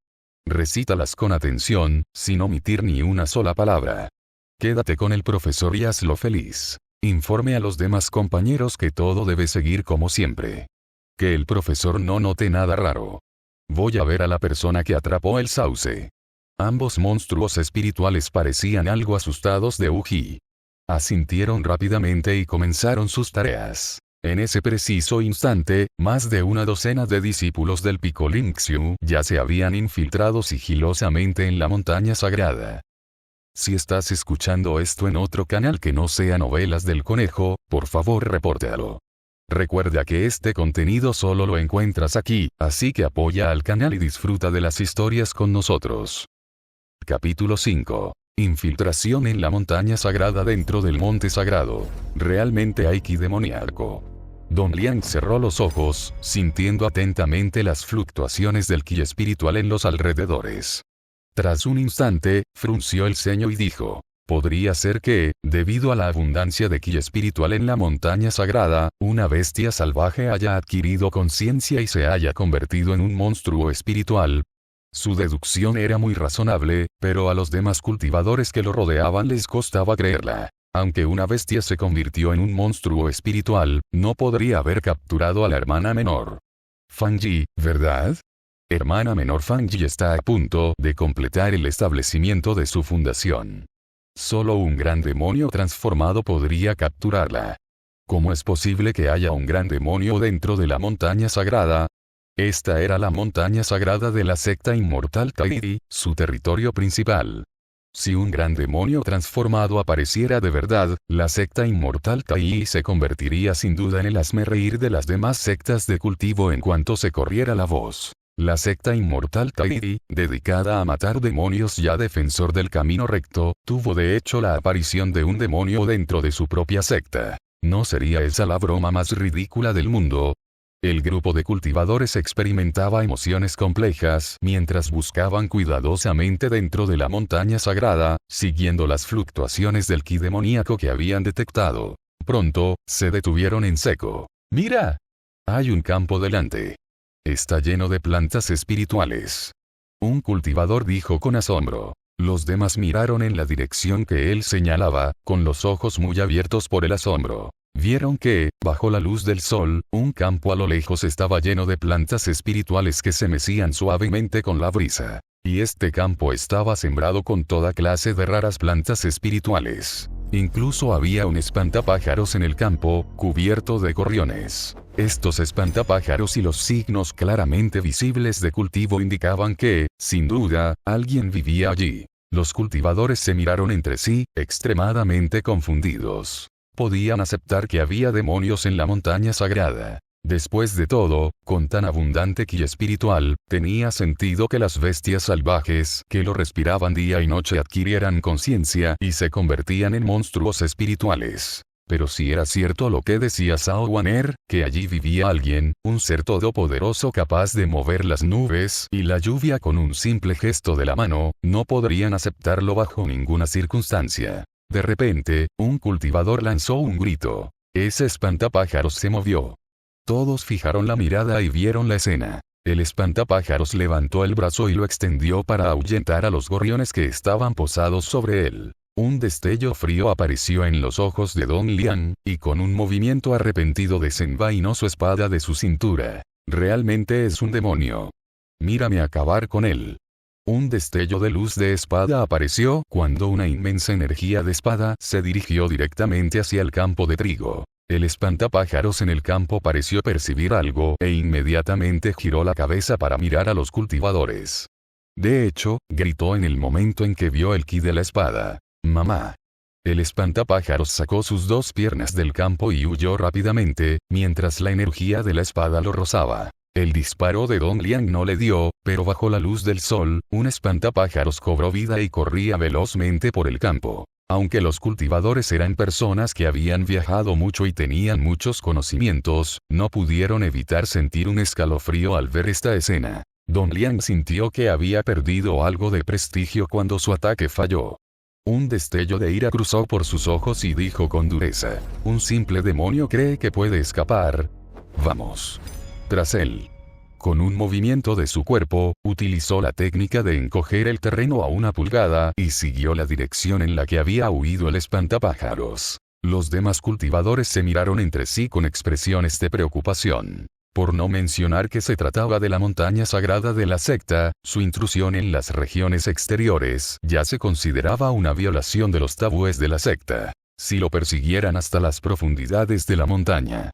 Speaker 2: Recítalas con atención, sin omitir ni una sola palabra. Quédate con el profesor y hazlo feliz. Informe a los demás compañeros que todo debe seguir como siempre. Que el profesor no note nada raro. Voy a ver a la persona que atrapó el sauce. Ambos monstruos espirituales parecían algo asustados de Uji. Asintieron rápidamente y comenzaron sus tareas. En ese preciso instante, más de una docena de discípulos del Picolin Xiu ya se habían infiltrado sigilosamente en la montaña sagrada. Si estás escuchando esto en otro canal que no sea Novelas del Conejo, por favor repórtalo. Recuerda que este contenido solo lo encuentras aquí, así que apoya al canal y disfruta de las historias con nosotros. Capítulo 5. Infiltración en la montaña sagrada dentro del monte sagrado. Realmente hay ki demoníaco. Don Liang cerró los ojos, sintiendo atentamente las fluctuaciones del ki espiritual en los alrededores. Tras un instante, frunció el ceño y dijo: podría ser que, debido a la abundancia de ki espiritual en la montaña sagrada, una bestia salvaje haya adquirido conciencia y se haya convertido en un monstruo espiritual. Su deducción era muy razonable, pero a los demás cultivadores que lo rodeaban les costaba creerla. Aunque una bestia se convirtió en un monstruo espiritual, no podría haber capturado a la hermana menor. Fang Yi, ¿verdad? Hermana menor Fang Yi está a punto de completar el establecimiento de su fundación. Solo un gran demonio transformado podría capturarla. ¿Cómo es posible que haya un gran demonio dentro de la montaña sagrada? Esta era la montaña sagrada de la secta inmortal Kairi, su territorio principal. Si un gran demonio transformado apareciera de verdad, la secta inmortal Kairi se convertiría sin duda en el hazmerreír de las demás sectas de cultivo en cuanto se corriera la voz. La secta inmortal Kairi, dedicada a matar demonios ya defensor del camino recto, tuvo de hecho la aparición de un demonio dentro de su propia secta. ¿No sería esa la broma más ridícula del mundo? El grupo de cultivadores experimentaba emociones complejas mientras buscaban cuidadosamente dentro de la montaña sagrada, siguiendo las fluctuaciones del ki demoníaco que habían detectado. Pronto, se detuvieron en seco. ¡Mira! Hay un campo delante. Está lleno de plantas espirituales. Un cultivador dijo con asombro. Los demás miraron en la dirección que él señalaba, con los ojos muy abiertos por el asombro. Vieron que, bajo la luz del sol, un campo a lo lejos estaba lleno de plantas espirituales que se mecían suavemente con la brisa. Y este campo estaba sembrado con toda clase de raras plantas espirituales. Incluso había un espantapájaros en el campo, cubierto de gorriones. Estos espantapájaros y los signos claramente visibles de cultivo indicaban que, sin duda, alguien vivía allí. Los cultivadores se miraron entre sí, extremadamente confundidos. Podían aceptar que había demonios en la montaña sagrada. Después de todo, con tan abundante ki espiritual, tenía sentido que las bestias salvajes que lo respiraban día y noche adquirieran conciencia y se convertían en monstruos espirituales. Pero si era cierto lo que decía Sao Waner, que allí vivía alguien, un ser todopoderoso capaz de mover las nubes y la lluvia con un simple gesto de la mano, no podrían aceptarlo bajo ninguna circunstancia. De repente, un cultivador lanzó un grito. Ese espantapájaros se movió. Todos fijaron la mirada y vieron la escena. El espantapájaros levantó el brazo y lo extendió para ahuyentar a los gorriones que estaban posados sobre él. Un destello frío apareció en los ojos de Don Liang, y con un movimiento arrepentido desenvainó su espada de su cintura. Realmente es un demonio. Mírame acabar con él. Un destello de luz de espada apareció cuando una inmensa energía de espada se dirigió directamente hacia el campo de trigo. El espantapájaros en el campo pareció percibir algo e inmediatamente giró la cabeza para mirar a los cultivadores. De hecho, gritó en el momento en que vio el ki de la espada. ¡Mamá! El espantapájaros sacó sus dos piernas del campo y huyó rápidamente, mientras la energía de la espada lo rozaba. El disparo de Don Liang no le dio, pero bajo la luz del sol, un espantapájaros cobró vida y corría velozmente por el campo. Aunque los cultivadores eran personas que habían viajado mucho y tenían muchos conocimientos, no pudieron evitar sentir un escalofrío al ver esta escena. Don Liang sintió que había perdido algo de prestigio cuando su ataque falló. Un destello de ira cruzó por sus ojos y dijo con dureza: «Un simple demonio cree que puede escapar. Vamos». Tras él. Con un movimiento de su cuerpo, utilizó la técnica de encoger el terreno a una pulgada y siguió la dirección en la que había huido el espantapájaros. Los demás cultivadores se miraron entre sí con expresiones de preocupación. Por no mencionar que se trataba de la montaña sagrada de la secta, su intrusión en las regiones exteriores ya se consideraba una violación de los tabúes de la secta. Si lo persiguieran hasta las profundidades de la montaña.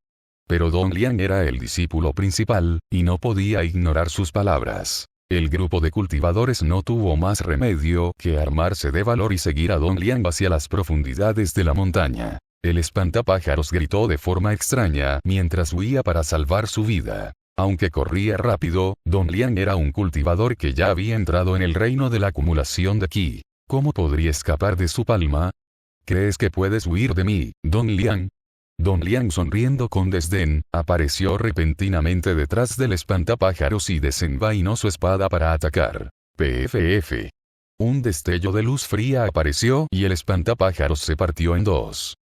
Speaker 2: Pero Don Liang era el discípulo principal, y no podía ignorar sus palabras. El grupo de cultivadores no tuvo más remedio que armarse de valor y seguir a Don Liang hacia las profundidades de la montaña. El espantapájaros gritó de forma extraña mientras huía para salvar su vida. Aunque corría rápido, Don Liang era un cultivador que ya había entrado en el reino de la acumulación de ki. ¿Cómo podría escapar de su palma? ¿Crees que puedes huir de mí, Don Liang? Don Liang, sonriendo con desdén, apareció repentinamente detrás del espantapájaros y desenvainó su espada para atacar. PFF. Un destello de luz fría apareció y el espantapájaros se partió en dos.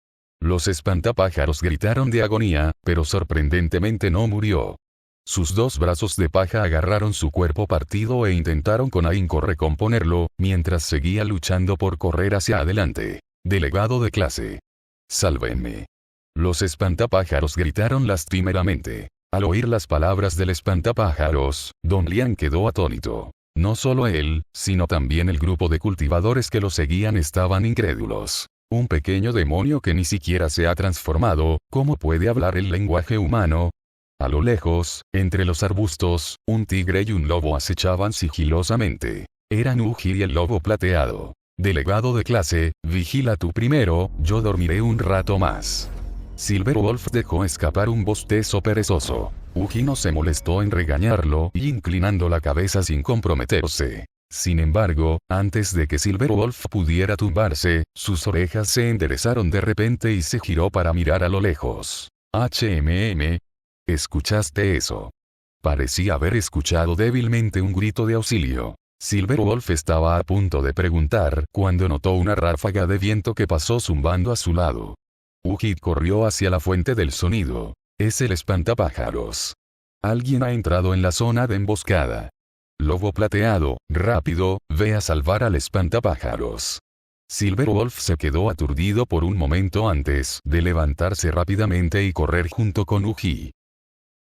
Speaker 2: Los espantapájaros gritaron de agonía, pero sorprendentemente no murió. Sus dos brazos de paja agarraron su cuerpo partido e intentaron con ahínco recomponerlo, mientras seguía luchando por correr hacia adelante. Delegado de clase. Sálvenme. Los espantapájaros gritaron lastimeramente. Al oír las palabras del espantapájaros, Don Liang quedó atónito. No solo él, sino también el grupo de cultivadores que lo seguían estaban incrédulos. Un pequeño demonio que ni siquiera se ha transformado, ¿cómo puede hablar el lenguaje humano? A lo lejos, entre los arbustos, un tigre y un lobo acechaban sigilosamente. Eran Uji y el lobo plateado. Delegado de clase, vigila tú primero, yo dormiré un rato más. Silverwolf dejó escapar un bostezo perezoso. Uji no se molestó en regañarlo y inclinando la cabeza sin comprometerse. Sin embargo, antes de que Silverwolf pudiera tumbarse, sus orejas se enderezaron de repente y se giró para mirar a lo lejos. ¿Escuchaste eso? Parecía haber escuchado débilmente un grito de auxilio. Silverwolf estaba a punto de preguntar cuando notó una ráfaga de viento que pasó zumbando a su lado. Uji corrió hacia la fuente del sonido. Es el espantapájaros. Alguien ha entrado en la zona de emboscada. Lobo plateado, rápido, ve a salvar al espantapájaros. Silverwolf se quedó aturdido por un momento antes de levantarse rápidamente y correr junto con Uji.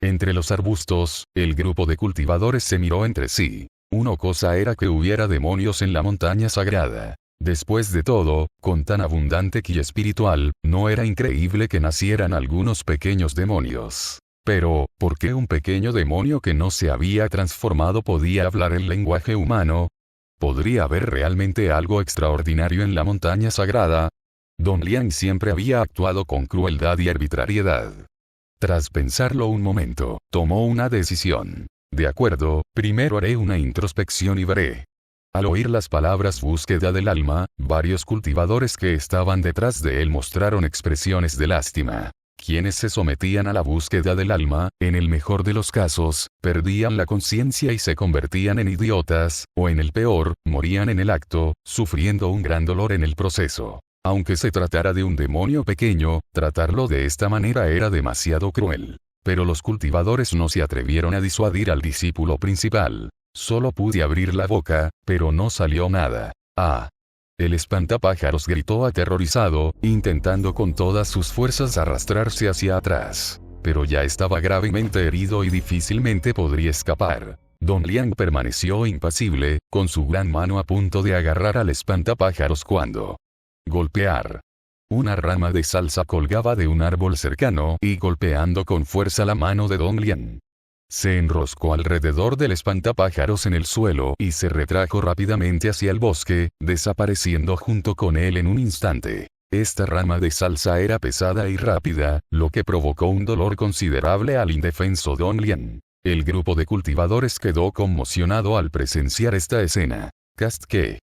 Speaker 2: Entre los arbustos, el grupo de cultivadores se miró entre sí. Una cosa era que hubiera demonios en la montaña sagrada. Después de todo, con tan abundante ki espiritual, no era increíble que nacieran algunos pequeños demonios. Pero, ¿por qué un pequeño demonio que no se había transformado podía hablar el lenguaje humano? ¿Podría haber realmente algo extraordinario en la montaña sagrada? Don Liang siempre había actuado con crueldad y arbitrariedad. Tras pensarlo un momento, tomó una decisión. De acuerdo, primero haré una introspección y veré. Al oír las palabras búsqueda del alma, varios cultivadores que estaban detrás de él mostraron expresiones de lástima. Quienes se sometían a la búsqueda del alma, en el mejor de los casos, perdían la conciencia y se convertían en idiotas, o en el peor, morían en el acto, sufriendo un gran dolor en el proceso. Aunque se tratara de un demonio pequeño, tratarlo de esta manera era demasiado cruel. Pero los cultivadores no se atrevieron a disuadir al discípulo principal. Solo pude abrir la boca, pero no salió nada. ¡Ah! El espantapájaros gritó aterrorizado, intentando con todas sus fuerzas arrastrarse hacia atrás. Pero ya estaba gravemente herido y difícilmente podría escapar. Don Liang permaneció impasible, con su gran mano a punto de agarrar al espantapájaros cuando golpear. Una rama de salsa colgaba de un árbol cercano y golpeando con fuerza la mano de Don Liang. Se enroscó alrededor del espantapájaros en el suelo y se retrajo rápidamente hacia el bosque, desapareciendo junto con él en un instante. Esta rama de salsa era pesada y rápida, lo que provocó un dolor considerable al indefenso Don Lian. El grupo de cultivadores quedó conmocionado al presenciar esta escena. Cast que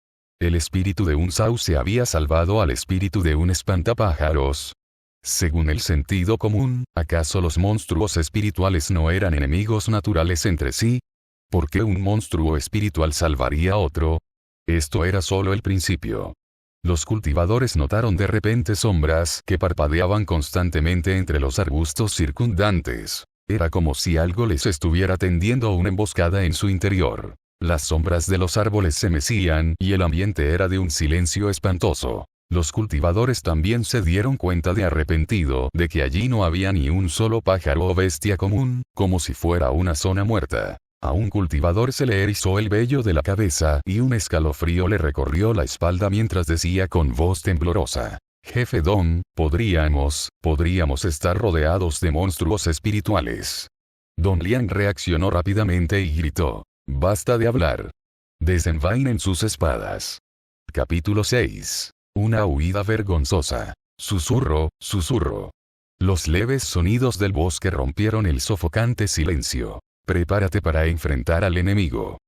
Speaker 2: el espíritu de un sauce había salvado al espíritu de un espantapájaros. Según el sentido común, ¿acaso los monstruos espirituales no eran enemigos naturales entre sí? ¿Por qué un monstruo espiritual salvaría a otro? Esto era solo el principio. Los cultivadores notaron de repente sombras que parpadeaban constantemente entre los arbustos circundantes. Era como si algo les estuviera tendiendo una emboscada en su interior. Las sombras de los árboles se mecían y el ambiente era de un silencio espantoso. Los cultivadores también se dieron cuenta de arrepentido de que allí no había ni un solo pájaro o bestia común, como si fuera una zona muerta. A un cultivador se le erizó el vello de la cabeza y un escalofrío le recorrió la espalda mientras decía con voz temblorosa: Jefe Don, podríamos estar rodeados de monstruos espirituales. Don Lian reaccionó rápidamente y gritó: Basta de hablar. Desenvainen sus espadas. Capítulo 6. Una huida vergonzosa. Susurro, susurro. Los leves sonidos del bosque rompieron el sofocante silencio. Prepárate para enfrentar al enemigo.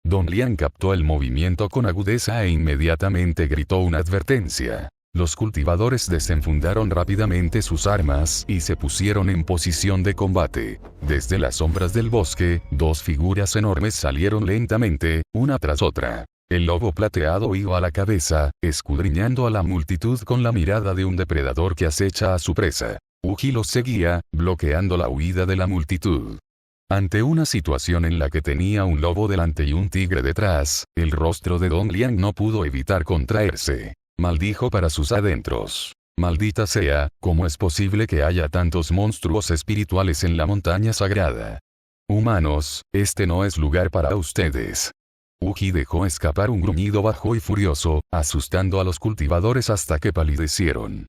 Speaker 2: Don Lian captó el movimiento con agudeza e inmediatamente gritó una advertencia. Los cultivadores desenfundaron rápidamente sus armas y se pusieron en posición de combate. Desde las sombras del bosque, dos figuras enormes salieron lentamente, una tras otra. El lobo plateado iba a la cabeza, escudriñando a la multitud con la mirada de un depredador que acecha a su presa. Uji los seguía, bloqueando la huida de la multitud. Ante una situación en la que tenía un lobo delante y un tigre detrás, el rostro de Don Lian no pudo evitar contraerse. Maldijo para sus adentros. Maldita sea, ¿cómo es posible que haya tantos monstruos espirituales en la montaña sagrada? Humanos, este no es lugar para ustedes. Uji dejó escapar un gruñido bajo y furioso, asustando a los cultivadores hasta que palidecieron.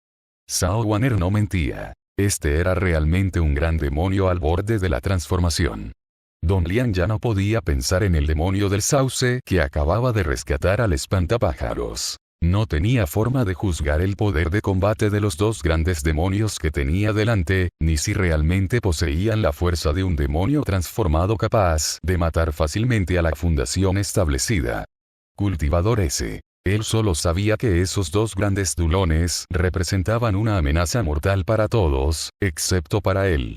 Speaker 2: Sao Wanner no mentía. Este era realmente un gran demonio al borde de la transformación. Don Lian ya no podía pensar en el demonio del sauce que acababa de rescatar al espantapájaros. No tenía forma de juzgar el poder de combate de los dos grandes demonios que tenía delante, ni si realmente poseían la fuerza de un demonio transformado capaz de matar fácilmente a la fundación establecida. Cultivador S. Él solo sabía que esos dos grandes dulones representaban una amenaza mortal para todos, excepto para él.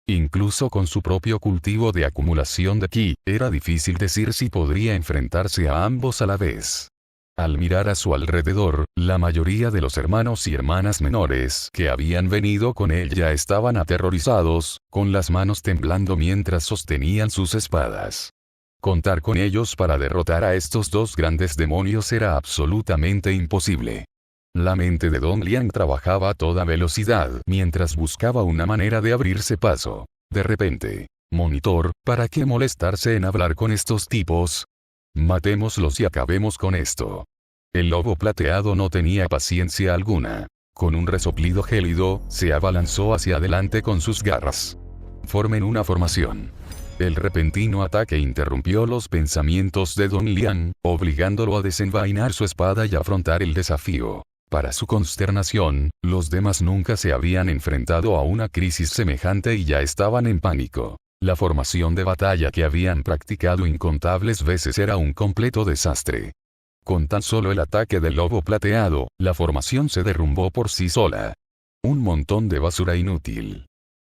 Speaker 2: Incluso con su propio cultivo de acumulación de ki, era difícil decir si podría enfrentarse a ambos a la vez. Al mirar a su alrededor, la mayoría de los hermanos y hermanas menores que habían venido con él ya estaban aterrorizados, con las manos temblando mientras sostenían sus espadas. Contar con ellos para derrotar a estos dos grandes demonios era absolutamente imposible. La mente de Don Lian trabajaba a toda velocidad mientras buscaba una manera de abrirse paso. De repente, monitor, ¿para qué molestarse en hablar con estos tipos? Matémoslos y acabemos con esto. El lobo plateado no tenía paciencia alguna. Con un resoplido gélido, se abalanzó hacia adelante con sus garras. Formen una formación. El repentino ataque interrumpió los pensamientos de Don Lian, obligándolo a desenvainar su espada y afrontar el desafío. Para su consternación, los demás nunca se habían enfrentado a una crisis semejante y ya estaban en pánico. La formación de batalla que habían practicado incontables veces era un completo desastre. Con tan solo el ataque del lobo plateado, la formación se derrumbó por sí sola. Un montón de basura inútil.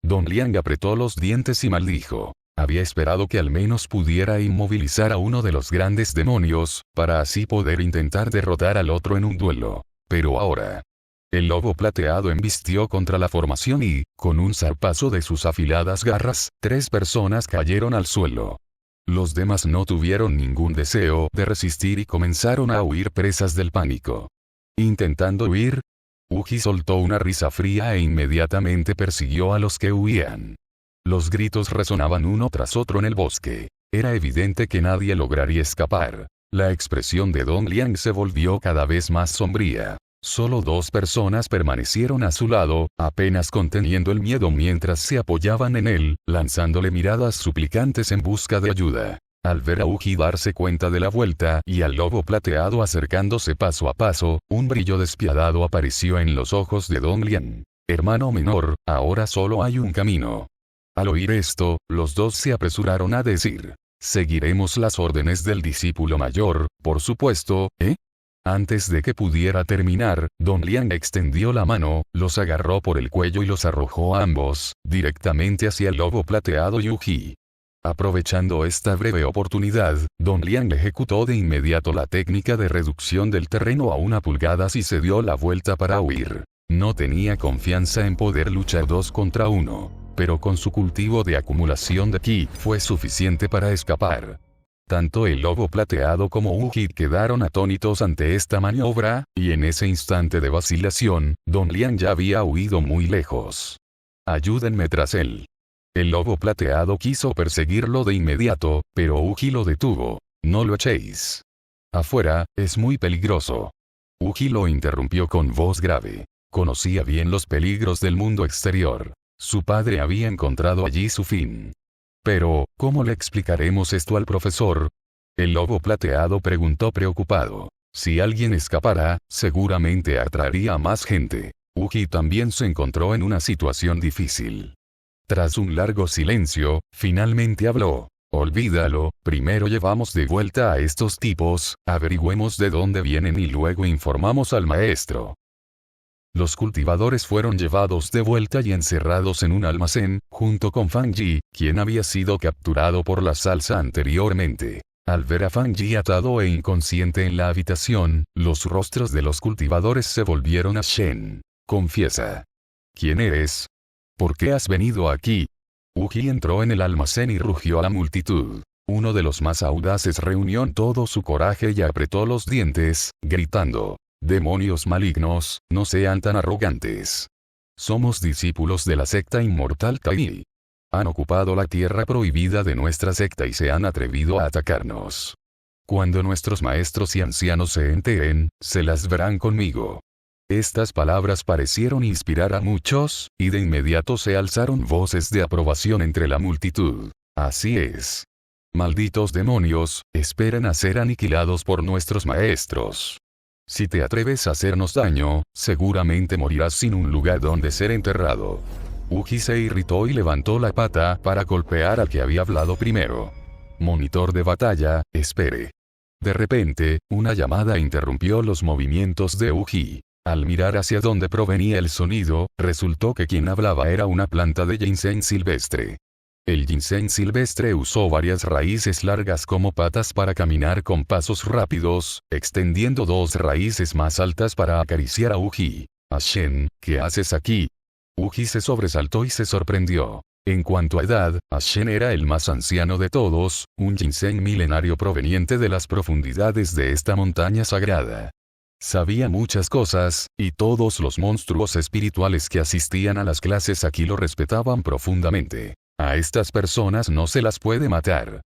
Speaker 2: Don Lian apretó los dientes y maldijo. Había esperado que al menos pudiera inmovilizar a uno de los grandes demonios, para así poder intentar derrotar al otro en un duelo. Pero ahora, el lobo plateado embistió contra la formación y, con un zarpazo de sus afiladas garras, 3 personas cayeron al suelo. Los demás no tuvieron ningún deseo de resistir y comenzaron a huir presas del pánico. Intentando huir, Uji soltó una risa fría e inmediatamente persiguió a los que huían. Los gritos resonaban uno tras otro en el bosque. Era evidente que nadie lograría escapar. La expresión de Don Lian se volvió cada vez más sombría. Solo 2 personas permanecieron a su lado, apenas conteniendo el miedo mientras se apoyaban en él, lanzándole miradas suplicantes en busca de ayuda. Al ver a Uji darse cuenta de la vuelta y al lobo plateado acercándose paso a paso, un brillo despiadado apareció en los ojos de Don Lian. Hermano menor, ahora solo hay un camino. Al oír esto, los dos se apresuraron a decir: seguiremos las órdenes del discípulo mayor, por supuesto, ¿eh? Antes de que pudiera terminar, Don Lian extendió la mano, los agarró por el cuello y los arrojó a ambos, directamente hacia el lobo plateado y Uji. Aprovechando esta breve oportunidad, Don Lian ejecutó de inmediato la técnica de reducción del terreno a 1 pulgada y se dio la vuelta para huir. No tenía confianza en poder luchar 2 contra 1, pero con su cultivo de acumulación de ki fue suficiente para escapar. Tanto el lobo plateado como Uji quedaron atónitos ante esta maniobra, y en ese instante de vacilación, Don Lian ya había huido muy lejos. Ayúdenme tras él. El lobo plateado quiso perseguirlo de inmediato, pero Uji lo detuvo. No lo echéis. Afuera, es muy peligroso. Uji lo interrumpió con voz grave. Conocía bien los peligros del mundo exterior. Su padre había encontrado allí su fin. Pero, ¿cómo le explicaremos esto al profesor? El lobo plateado preguntó preocupado. Si alguien escapara, seguramente atraería a más gente. Uji también se encontró en una situación difícil. Tras un largo silencio, finalmente habló. Olvídalo, primero llevamos de vuelta a estos tipos, averigüemos de dónde vienen y luego informamos al maestro. Los cultivadores fueron llevados de vuelta y encerrados en un almacén, junto con Fang Yi, quien había sido capturado por la salsa anteriormente. Al ver a Fang Yi atado e inconsciente en la habitación, los rostros de los cultivadores se volvieron a Shen. Confiesa. ¿Quién eres? ¿Por qué has venido aquí? Uji entró en el almacén y rugió a la multitud. Uno de los más audaces reunió todo su coraje y apretó los dientes, gritando: demonios malignos, no sean tan arrogantes. Somos discípulos de la secta inmortal Tai. Han ocupado la tierra prohibida de nuestra secta y se han atrevido a atacarnos. Cuando nuestros maestros y ancianos se enteren, se las verán conmigo. Estas palabras parecieron inspirar a muchos, y de inmediato se alzaron voces de aprobación entre la multitud. Así es. Malditos demonios, esperan a ser aniquilados por nuestros maestros. Si te atreves a hacernos daño, seguramente morirás sin un lugar donde ser enterrado. Uji se irritó y levantó la pata para golpear al que había hablado primero. Monitor de batalla, espere. De repente, una llamada interrumpió los movimientos de Uji. Al mirar hacia donde provenía el sonido, resultó que quien hablaba era una planta de ginseng silvestre. El ginseng silvestre usó varias raíces largas como patas para caminar con pasos rápidos, extendiendo 2 raíces más altas para acariciar a Uji. Shen, ¿qué haces aquí? Uji se sobresaltó y se sorprendió. En cuanto a edad, Shen era el más anciano de todos, un ginseng milenario proveniente de las profundidades de esta montaña sagrada. Sabía muchas cosas, y todos los monstruos espirituales que asistían a las clases aquí lo respetaban profundamente. A estas personas no se las puede matar.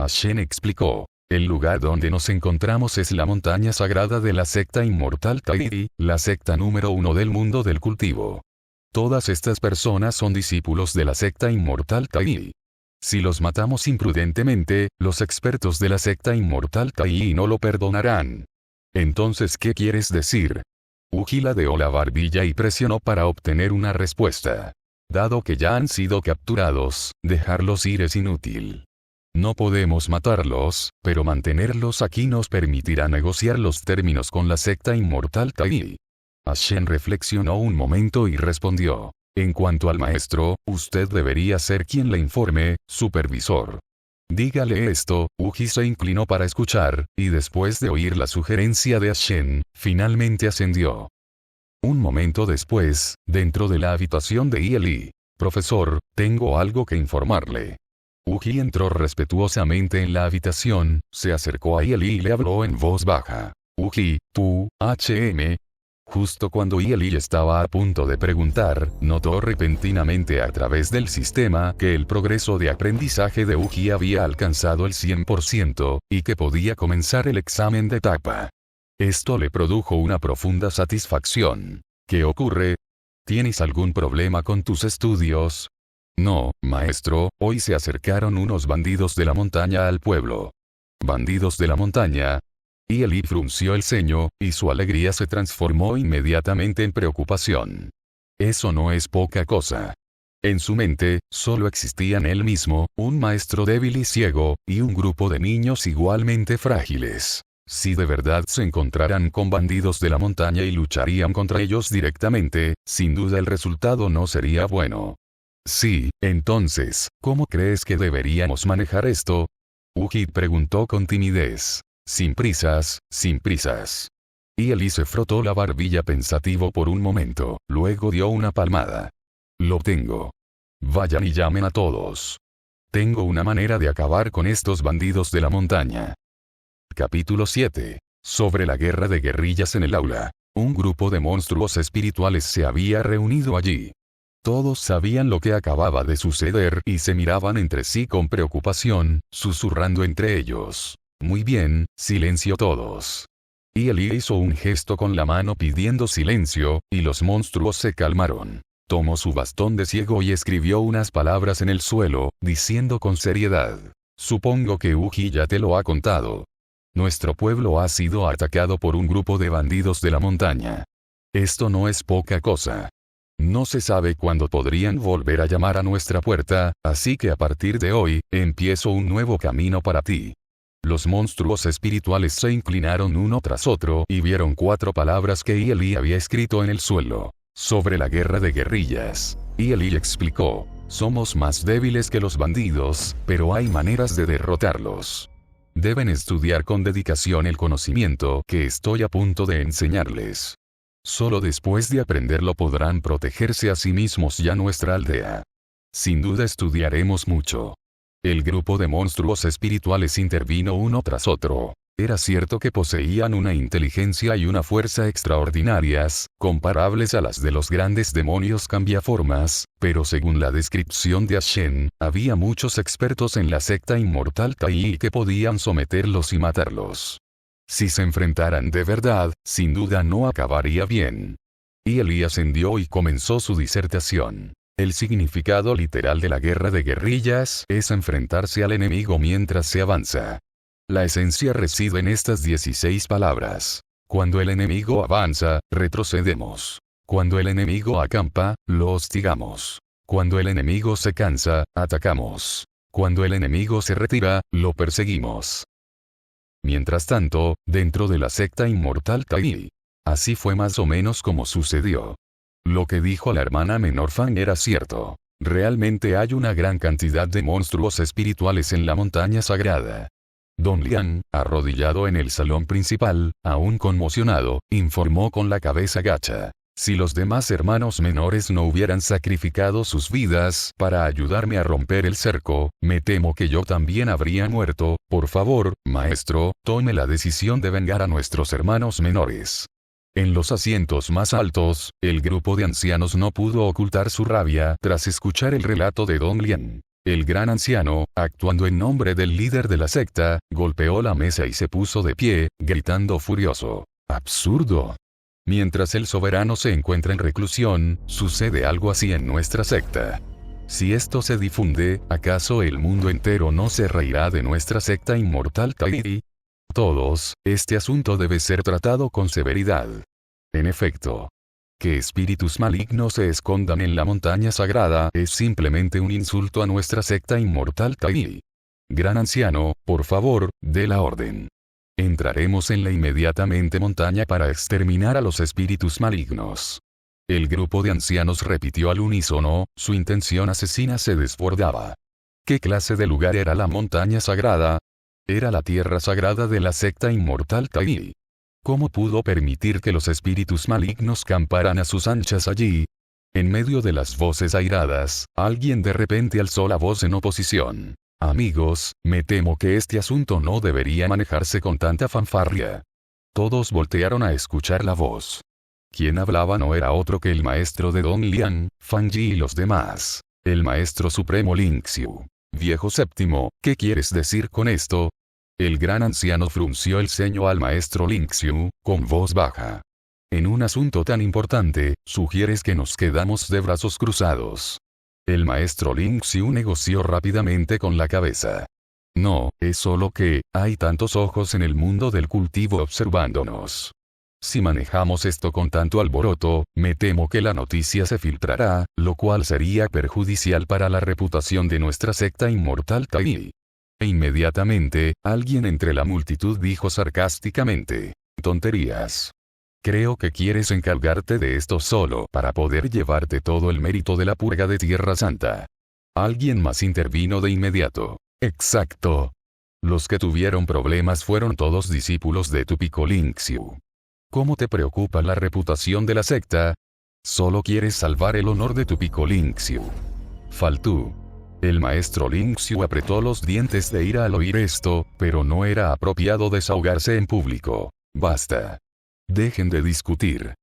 Speaker 2: Shen explicó. El lugar donde nos encontramos es la montaña sagrada de la secta inmortal Tai, la secta número 1 del mundo del cultivo. Todas estas personas son discípulos de la secta inmortal Tai. Si los matamos imprudentemente, los expertos de la secta inmortal Tai no lo perdonarán. Entonces, ¿qué quieres decir? Uji ladeó la barbilla y presionó para obtener una respuesta. Dado que ya han sido capturados, dejarlos ir es inútil. No podemos matarlos, pero mantenerlos aquí nos permitirá negociar los términos con la secta inmortal Tai. Shen reflexionó un momento y respondió. En cuanto al maestro, usted debería ser quien le informe, supervisor. Dígale esto. Uji se inclinó para escuchar, y después de oír la sugerencia de Shen, finalmente ascendió. Un momento después, dentro de la habitación de Li. Profesor, tengo algo que informarle. Uji entró respetuosamente en la habitación, se acercó a Li y le habló en voz baja. Uji, tú, HM. Justo cuando Li estaba a punto de preguntar, notó repentinamente a través del sistema que el progreso de aprendizaje de Uji había alcanzado el 100%, y que podía comenzar el examen de etapa. Esto le produjo una profunda satisfacción. ¿Qué ocurre? ¿Tienes algún problema con tus estudios? No, maestro, hoy se acercaron unos bandidos de la montaña al pueblo. ¿Bandidos de la montaña? Y Eli frunció el ceño, y su alegría se transformó inmediatamente en preocupación. Eso no es poca cosa. En su mente, solo existían él mismo, un maestro débil y ciego, y un grupo de niños igualmente frágiles. Si de verdad se encontraran con bandidos de la montaña y lucharían contra ellos directamente, sin duda el resultado no sería bueno. Sí, entonces, ¿cómo crees que deberíamos manejar esto? Uji preguntó con timidez. Sin prisas, sin prisas. Y Eli se frotó la barbilla pensativo por un momento, luego dio una palmada. Lo tengo. Vayan y llamen a todos. Tengo una manera de acabar con estos bandidos de la montaña. Capítulo 7. Sobre la guerra de guerrillas en el aula. Un grupo de monstruos espirituales se había reunido allí. Todos sabían lo que acababa de suceder y se miraban entre sí con preocupación, susurrando entre ellos. Muy bien, silencio todos. Y Eli hizo un gesto con la mano pidiendo silencio, y los monstruos se calmaron. Tomó su bastón de ciego y escribió unas palabras en el suelo, diciendo con seriedad. Supongo que Uji ya te lo ha contado. Nuestro pueblo ha sido atacado por un grupo de bandidos de la montaña. Esto no es poca cosa. No se sabe cuándo podrían volver a llamar a nuestra puerta, así que a partir de hoy, empiezo un nuevo camino para ti. Los monstruos espirituales se inclinaron uno tras otro y vieron 4 palabras que Eli había escrito en el suelo. Sobre la guerra de guerrillas. Y Eli explicó. Somos más débiles que los bandidos, pero hay maneras de derrotarlos. Deben estudiar con dedicación el conocimiento que estoy a punto de enseñarles. Solo después de aprenderlo podrán protegerse a sí mismos y a nuestra aldea. Sin duda estudiaremos mucho. El grupo de monstruos espirituales intervino uno tras otro. Era cierto que poseían una inteligencia y una fuerza extraordinarias, comparables a las de los grandes demonios cambiaformas, pero según la descripción de Ashen, había muchos expertos en la secta inmortal Tai que podían someterlos y matarlos. Si se enfrentaran de verdad, sin duda no acabaría bien. Y Eli ascendió y comenzó su disertación. El significado literal de la guerra de guerrillas es enfrentarse al enemigo mientras se avanza. La esencia reside en estas 16 palabras. Cuando el enemigo avanza, retrocedemos. Cuando el enemigo acampa, lo hostigamos. Cuando el enemigo se cansa, atacamos. Cuando el enemigo se retira, lo perseguimos. Mientras tanto, dentro de la secta inmortal Tai. Así fue más o menos como sucedió. Lo que dijo la hermana menor Fan era cierto. Realmente hay una gran cantidad de monstruos espirituales en la montaña sagrada. Don Lian, arrodillado en el salón principal, aún conmocionado, informó con la cabeza gacha. Si los demás hermanos menores no hubieran sacrificado sus vidas para ayudarme a romper el cerco, me temo que yo también habría muerto. Por favor, maestro, tome la decisión de vengar a nuestros hermanos menores. En los asientos más altos, el grupo de ancianos no pudo ocultar su rabia tras escuchar el relato de Don Lian. El gran anciano, actuando en nombre del líder de la secta, golpeó la mesa y se puso de pie, gritando furioso. ¡Absurdo! Mientras el soberano se encuentra en reclusión, sucede algo así en nuestra secta. Si esto se difunde, ¿acaso el mundo entero no se reirá de nuestra secta inmortal Tai? Todos, este asunto debe ser tratado con severidad. En efecto, que espíritus malignos se escondan en la montaña sagrada es simplemente un insulto a nuestra secta inmortal Tai. Gran anciano, por favor, dé la orden. Entraremos en la inmediatamente montaña para exterminar a los espíritus malignos. El grupo de ancianos repitió al unísono, su intención asesina se desbordaba. ¿Qué clase de lugar era la montaña sagrada? Era la tierra sagrada de la secta inmortal Tai. ¿Cómo pudo permitir que los espíritus malignos camparan a sus anchas allí? En medio de las voces airadas, alguien de repente alzó la voz en oposición. Amigos, me temo que este asunto no debería manejarse con tanta fanfarria. Todos voltearon a escuchar la voz. Quien hablaba no era otro que el maestro de Don Lian, Fan Yi y los demás. El maestro supremo Ling Xiu. Viejo séptimo, ¿qué quieres decir con esto? El gran anciano frunció el ceño al maestro Lingxiu, con voz baja. En un asunto tan importante, ¿sugieres que nos quedamos de brazos cruzados? El maestro Lingxiu negoció rápidamente con la cabeza. No, es solo que, hay tantos ojos en el mundo del cultivo observándonos. Si manejamos esto con tanto alboroto, me temo que la noticia se filtrará, lo cual sería perjudicial para la reputación de nuestra secta inmortal Tai. E inmediatamente, alguien entre la multitud dijo sarcásticamente: tonterías. Creo que quieres encargarte de esto solo para poder llevarte todo el mérito de la purga de Tierra Santa. Alguien más intervino de inmediato. Exacto. Los que tuvieron problemas fueron todos discípulos de tu Pico Lingxiu. ¿Cómo te preocupa la reputación de la secta? Solo quieres salvar el honor de tu Pico Lingxiu. Faltú. El maestro Lingxiu apretó los dientes de ira al oír esto, pero no era apropiado desahogarse en público. Basta. Dejen de discutir.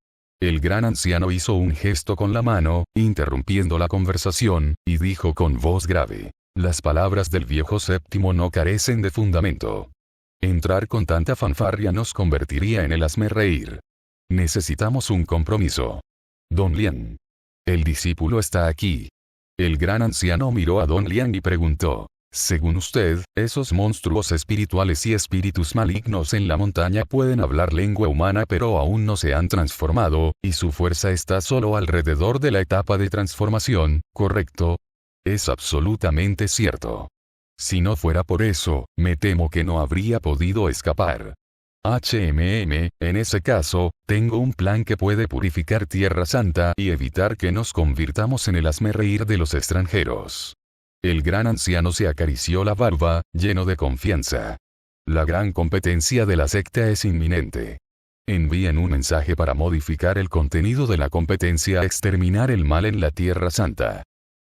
Speaker 2: El gran anciano hizo un gesto con la mano, interrumpiendo la conversación, y dijo con voz grave: las palabras del viejo séptimo no carecen de fundamento. Entrar con tanta fanfarria nos convertiría en el hazmerreír. Necesitamos un compromiso. Don Lian. El discípulo está aquí. El gran anciano miró a Don Lian y preguntó: según usted, esos monstruos espirituales y espíritus malignos en la montaña pueden hablar lengua humana pero aún no se han transformado, y su fuerza está solo alrededor de la etapa de transformación, ¿correcto? Es absolutamente cierto. Si no fuera por eso, me temo que no habría podido escapar. En ese caso, tengo un plan que puede purificar Tierra Santa y evitar que nos convirtamos en el hazmerreír de los extranjeros. El gran anciano se acarició la barba, lleno de confianza. La gran competencia de la secta es inminente. Envíen un mensaje para modificar el contenido de la competencia a exterminar el mal en la Tierra Santa.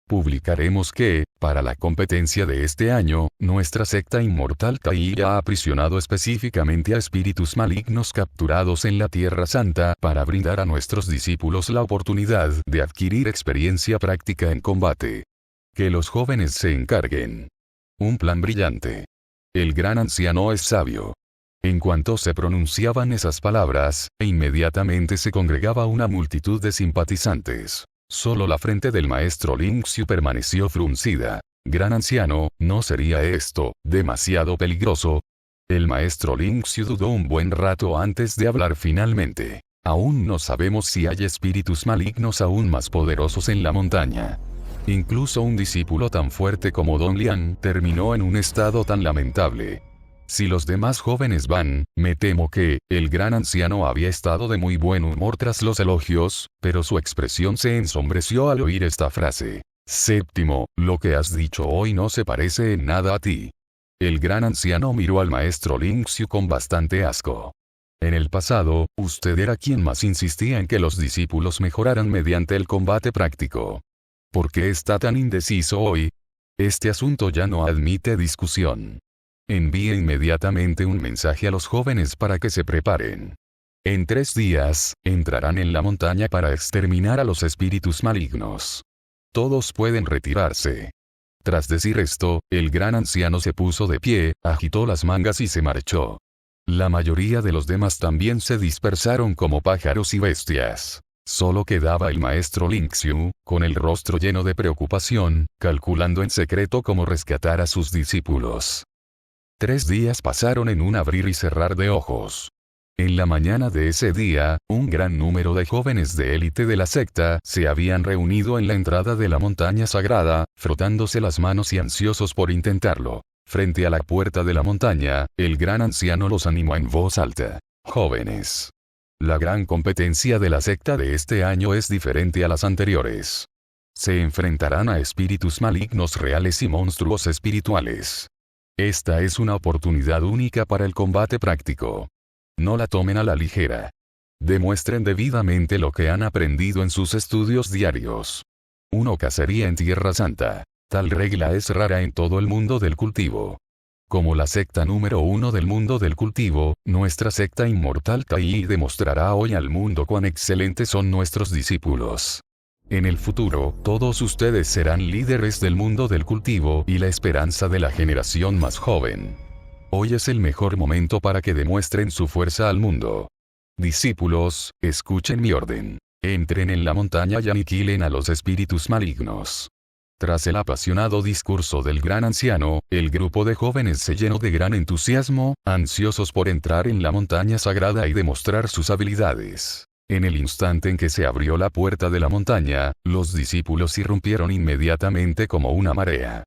Speaker 2: Publicaremos que, para la competencia de este año, nuestra secta inmortal Tai ha aprisionado específicamente a espíritus malignos capturados en la Tierra Santa para brindar a nuestros discípulos la oportunidad de adquirir experiencia práctica en combate. Que los jóvenes se encarguen. Un plan brillante. El gran anciano es sabio. En cuanto se pronunciaban esas palabras, inmediatamente se congregaba una multitud de simpatizantes. Solo la frente del maestro Lingxiu permaneció fruncida. Gran anciano, ¿no sería esto demasiado peligroso? El maestro Lingxiu dudó un buen rato antes de hablar finalmente. Aún no sabemos si hay espíritus malignos aún más poderosos en la montaña. Incluso un discípulo tan fuerte como Don Lian terminó en un estado tan lamentable. Si los demás jóvenes van, me temo que, el gran anciano había estado de muy buen humor tras los elogios, pero su expresión se ensombreció al oír esta frase. Séptimo, lo que has dicho hoy no se parece en nada a ti. El gran anciano miró al maestro Lingxiu con bastante asco. En el pasado, usted era quien más insistía en que los discípulos mejoraran mediante el combate práctico. ¿Por qué está tan indeciso hoy? Este asunto ya no admite discusión. Envíe inmediatamente un mensaje a los jóvenes para que se preparen. En 3 días, entrarán en la montaña para exterminar a los espíritus malignos. Todos pueden retirarse. Tras decir esto, el gran anciano se puso de pie, agitó las mangas y se marchó. La mayoría de los demás también se dispersaron como pájaros y bestias. Solo quedaba el maestro Lingxiu, con el rostro lleno de preocupación, calculando en secreto cómo rescatar a sus discípulos. 3 días pasaron en un abrir y cerrar de ojos. En la mañana de ese día, un gran número de jóvenes de élite de la secta se habían reunido en la entrada de la montaña sagrada, frotándose las manos y ansiosos por intentarlo. Frente a la puerta de la montaña, el gran anciano los animó en voz alta. Jóvenes. La gran competencia de la secta de este año es diferente a las anteriores. Se enfrentarán a espíritus malignos reales y monstruos espirituales. Esta es una oportunidad única para el combate práctico. No la tomen a la ligera. Demuestren debidamente lo que han aprendido en sus estudios diarios. 1 cacería en Tierra Santa. Tal regla es rara en todo el mundo del cultivo. Como la secta número 1 del mundo del cultivo, nuestra secta inmortal Tai demostrará hoy al mundo cuán excelentes son nuestros discípulos. En el futuro, todos ustedes serán líderes del mundo del cultivo y la esperanza de la generación más joven. Hoy es el mejor momento para que demuestren su fuerza al mundo. Discípulos, escuchen mi orden. Entren en la montaña y aniquilen a los espíritus malignos. Tras el apasionado discurso del gran anciano, el grupo de jóvenes se llenó de gran entusiasmo, ansiosos por entrar en la montaña sagrada y demostrar sus habilidades. En el instante en que se abrió la puerta de la montaña, los discípulos irrumpieron inmediatamente como una marea.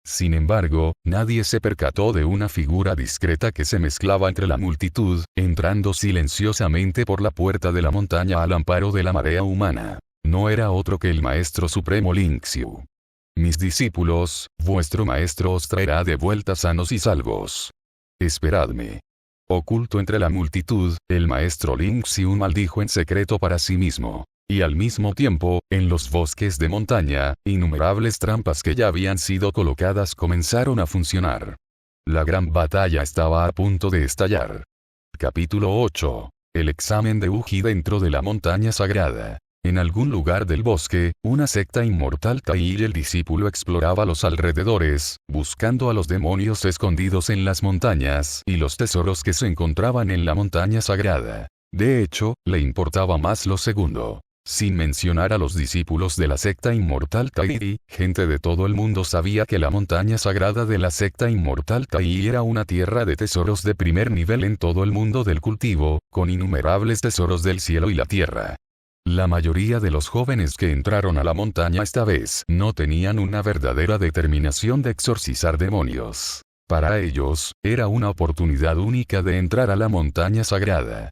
Speaker 2: Sin embargo, nadie se percató de una figura discreta que se mezclaba entre la multitud, entrando silenciosamente por la puerta de la montaña al amparo de la marea humana. No era otro que el Maestro Supremo Ling Xiu. Mis discípulos, vuestro maestro os traerá de vuelta sanos y salvos. Esperadme. Oculto entre la multitud, el maestro Ling Xiu maldijo en secreto para sí mismo. Y al mismo tiempo, en los bosques de montaña, innumerables trampas que ya habían sido colocadas comenzaron a funcionar. La gran batalla estaba a punto de estallar. Capítulo 8. El examen de Uji dentro de la montaña sagrada. En algún lugar del bosque, una secta inmortal Tai y el discípulo exploraba los alrededores, buscando a los demonios escondidos en las montañas y los tesoros que se encontraban en la montaña sagrada. De hecho, le importaba más lo segundo. Sin mencionar a los discípulos de la secta inmortal Tai, gente de todo el mundo sabía que la montaña sagrada de la secta inmortal Tai era una tierra de tesoros de primer nivel en todo el mundo del cultivo, con innumerables tesoros del cielo y la tierra. La mayoría de los jóvenes que entraron a la montaña esta vez no tenían una verdadera determinación de exorcizar demonios. Para ellos, era una oportunidad única de entrar a la montaña sagrada.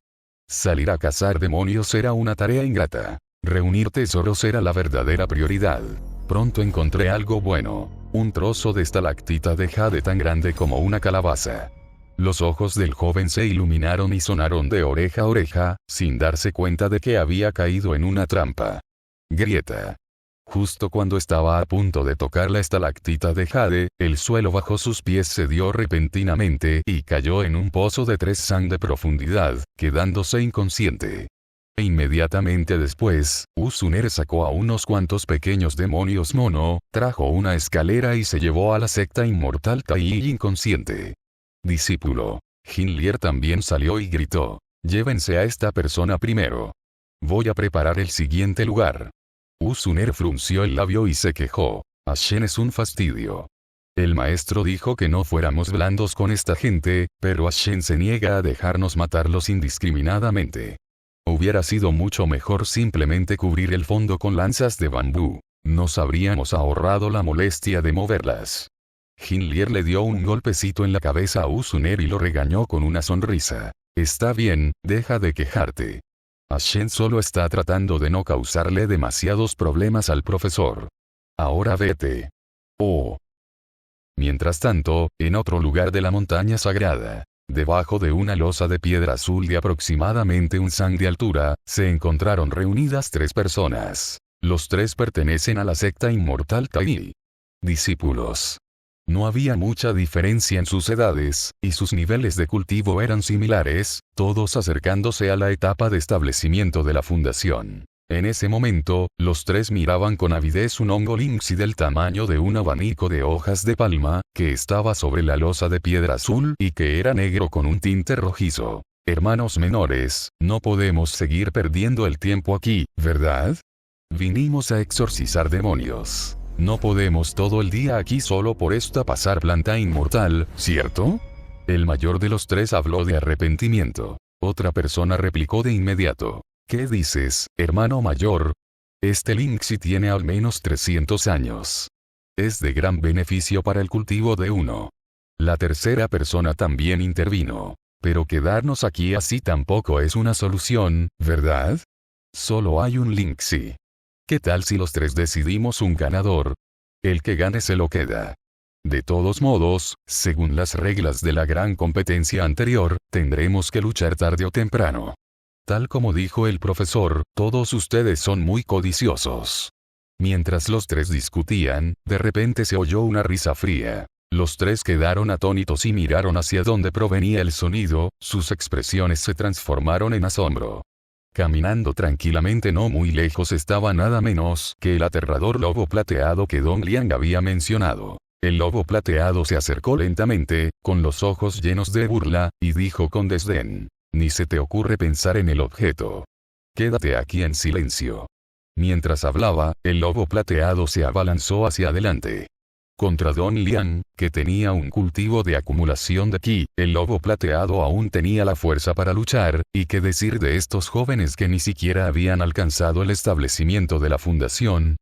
Speaker 2: Salir a cazar demonios era una tarea ingrata. Reunir tesoros era la verdadera prioridad. Pronto encontré algo bueno, un trozo de estalactita de jade tan grande como una calabaza. Los ojos del joven se iluminaron y sonaron de oreja a oreja, sin darse cuenta de que había caído en una trampa. Grieta. Justo cuando estaba a punto de tocar la estalactita de jade, el suelo bajo sus pies cedió repentinamente y cayó en un pozo de 3 san de profundidad, quedándose inconsciente. E inmediatamente después, Usuner sacó a unos cuantos pequeños demonios mono, trajo una escalera y se llevó a la secta inmortal Tai inconsciente. Discípulo. Jinlier también salió y gritó: llévense a esta persona primero. Voy a preparar el siguiente lugar. Usuner frunció el labio y se quejó: Ashen es un fastidio. El maestro dijo que no fuéramos blandos con esta gente, pero Ashen se niega a dejarnos matarlos indiscriminadamente. Hubiera sido mucho mejor simplemente cubrir el fondo con lanzas de bambú. Nos habríamos ahorrado la molestia de moverlas. Jinlier le dio un golpecito en la cabeza a Usuner y lo regañó con una sonrisa. Está bien, deja de quejarte. Ashen solo está tratando de no causarle demasiados problemas al profesor. Ahora vete. Oh. Mientras tanto, en otro lugar de la montaña sagrada, debajo de una losa de piedra azul de aproximadamente 1 san de altura, se encontraron reunidas 3 personas. Los 3 pertenecen a la secta inmortal Tai. Discípulos. No había mucha diferencia en sus edades, y sus niveles de cultivo eran similares, todos acercándose a la etapa de establecimiento de la fundación. En ese momento, los 3 miraban con avidez un hongo lingxi del tamaño de un abanico de hojas de palma, que estaba sobre la losa de piedra azul y que era negro con un tinte rojizo. Hermanos menores, no podemos seguir perdiendo el tiempo aquí, ¿verdad? Vinimos a exorcizar demonios. No podemos todo el día aquí solo por esta pasar planta inmortal, ¿cierto? El mayor de los 3 habló de arrepentimiento. Otra persona replicó de inmediato: ¿qué dices, hermano mayor? Este lingxi tiene al menos 300 años. Es de gran beneficio para el cultivo de uno. La tercera persona también intervino. Pero quedarnos aquí así tampoco es una solución, ¿verdad? Solo hay un lingxi. ¿Qué tal si los 3 decidimos un ganador? El que gane se lo queda. De todos modos, según las reglas de la gran competencia anterior, tendremos que luchar tarde o temprano. Tal como dijo el profesor, todos ustedes son muy codiciosos. Mientras los 3 discutían, de repente se oyó una risa fría. Los 3 quedaron atónitos y miraron hacia donde provenía el sonido, sus expresiones se transformaron en asombro. Caminando tranquilamente no muy lejos estaba nada menos que el aterrador lobo plateado que Dong Liang había mencionado. El lobo plateado se acercó lentamente, con los ojos llenos de burla, y dijo con desdén: «Ni se te ocurre pensar en el objeto. Quédate aquí en silencio». Mientras hablaba, el lobo plateado se abalanzó hacia adelante. Contra Don Liang, que tenía un cultivo de acumulación de ki, el lobo plateado aún tenía la fuerza para luchar, y qué decir de estos jóvenes que ni siquiera habían alcanzado el establecimiento de la fundación.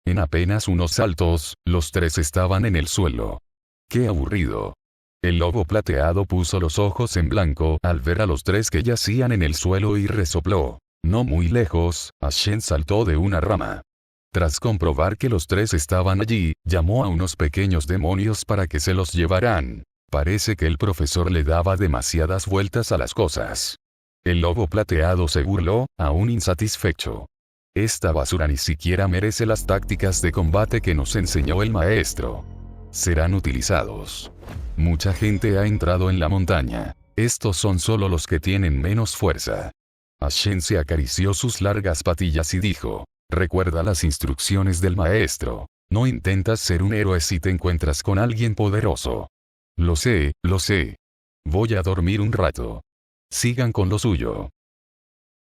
Speaker 2: En apenas unos saltos, los tres estaban en el suelo. ¡Qué aburrido! El lobo plateado puso los ojos en blanco al ver a los tres que yacían en el suelo y resopló. No muy lejos, Shen saltó de una rama. Tras comprobar que los tres estaban allí, llamó a unos pequeños demonios para que se los llevaran. Parece que el profesor le daba demasiadas vueltas a las cosas. El lobo plateado se burló, aún insatisfecho. Esta basura ni siquiera merece las tácticas de combate que nos enseñó el maestro. Serán utilizados. Mucha gente ha entrado en la montaña. Estos son solo los que tienen menos fuerza. Shen se acarició sus largas patillas y dijo: «Recuerda las instrucciones del maestro. No intentas ser un héroe si te encuentras con alguien poderoso». Lo sé, lo sé. Voy a dormir un rato. Sigan con lo suyo».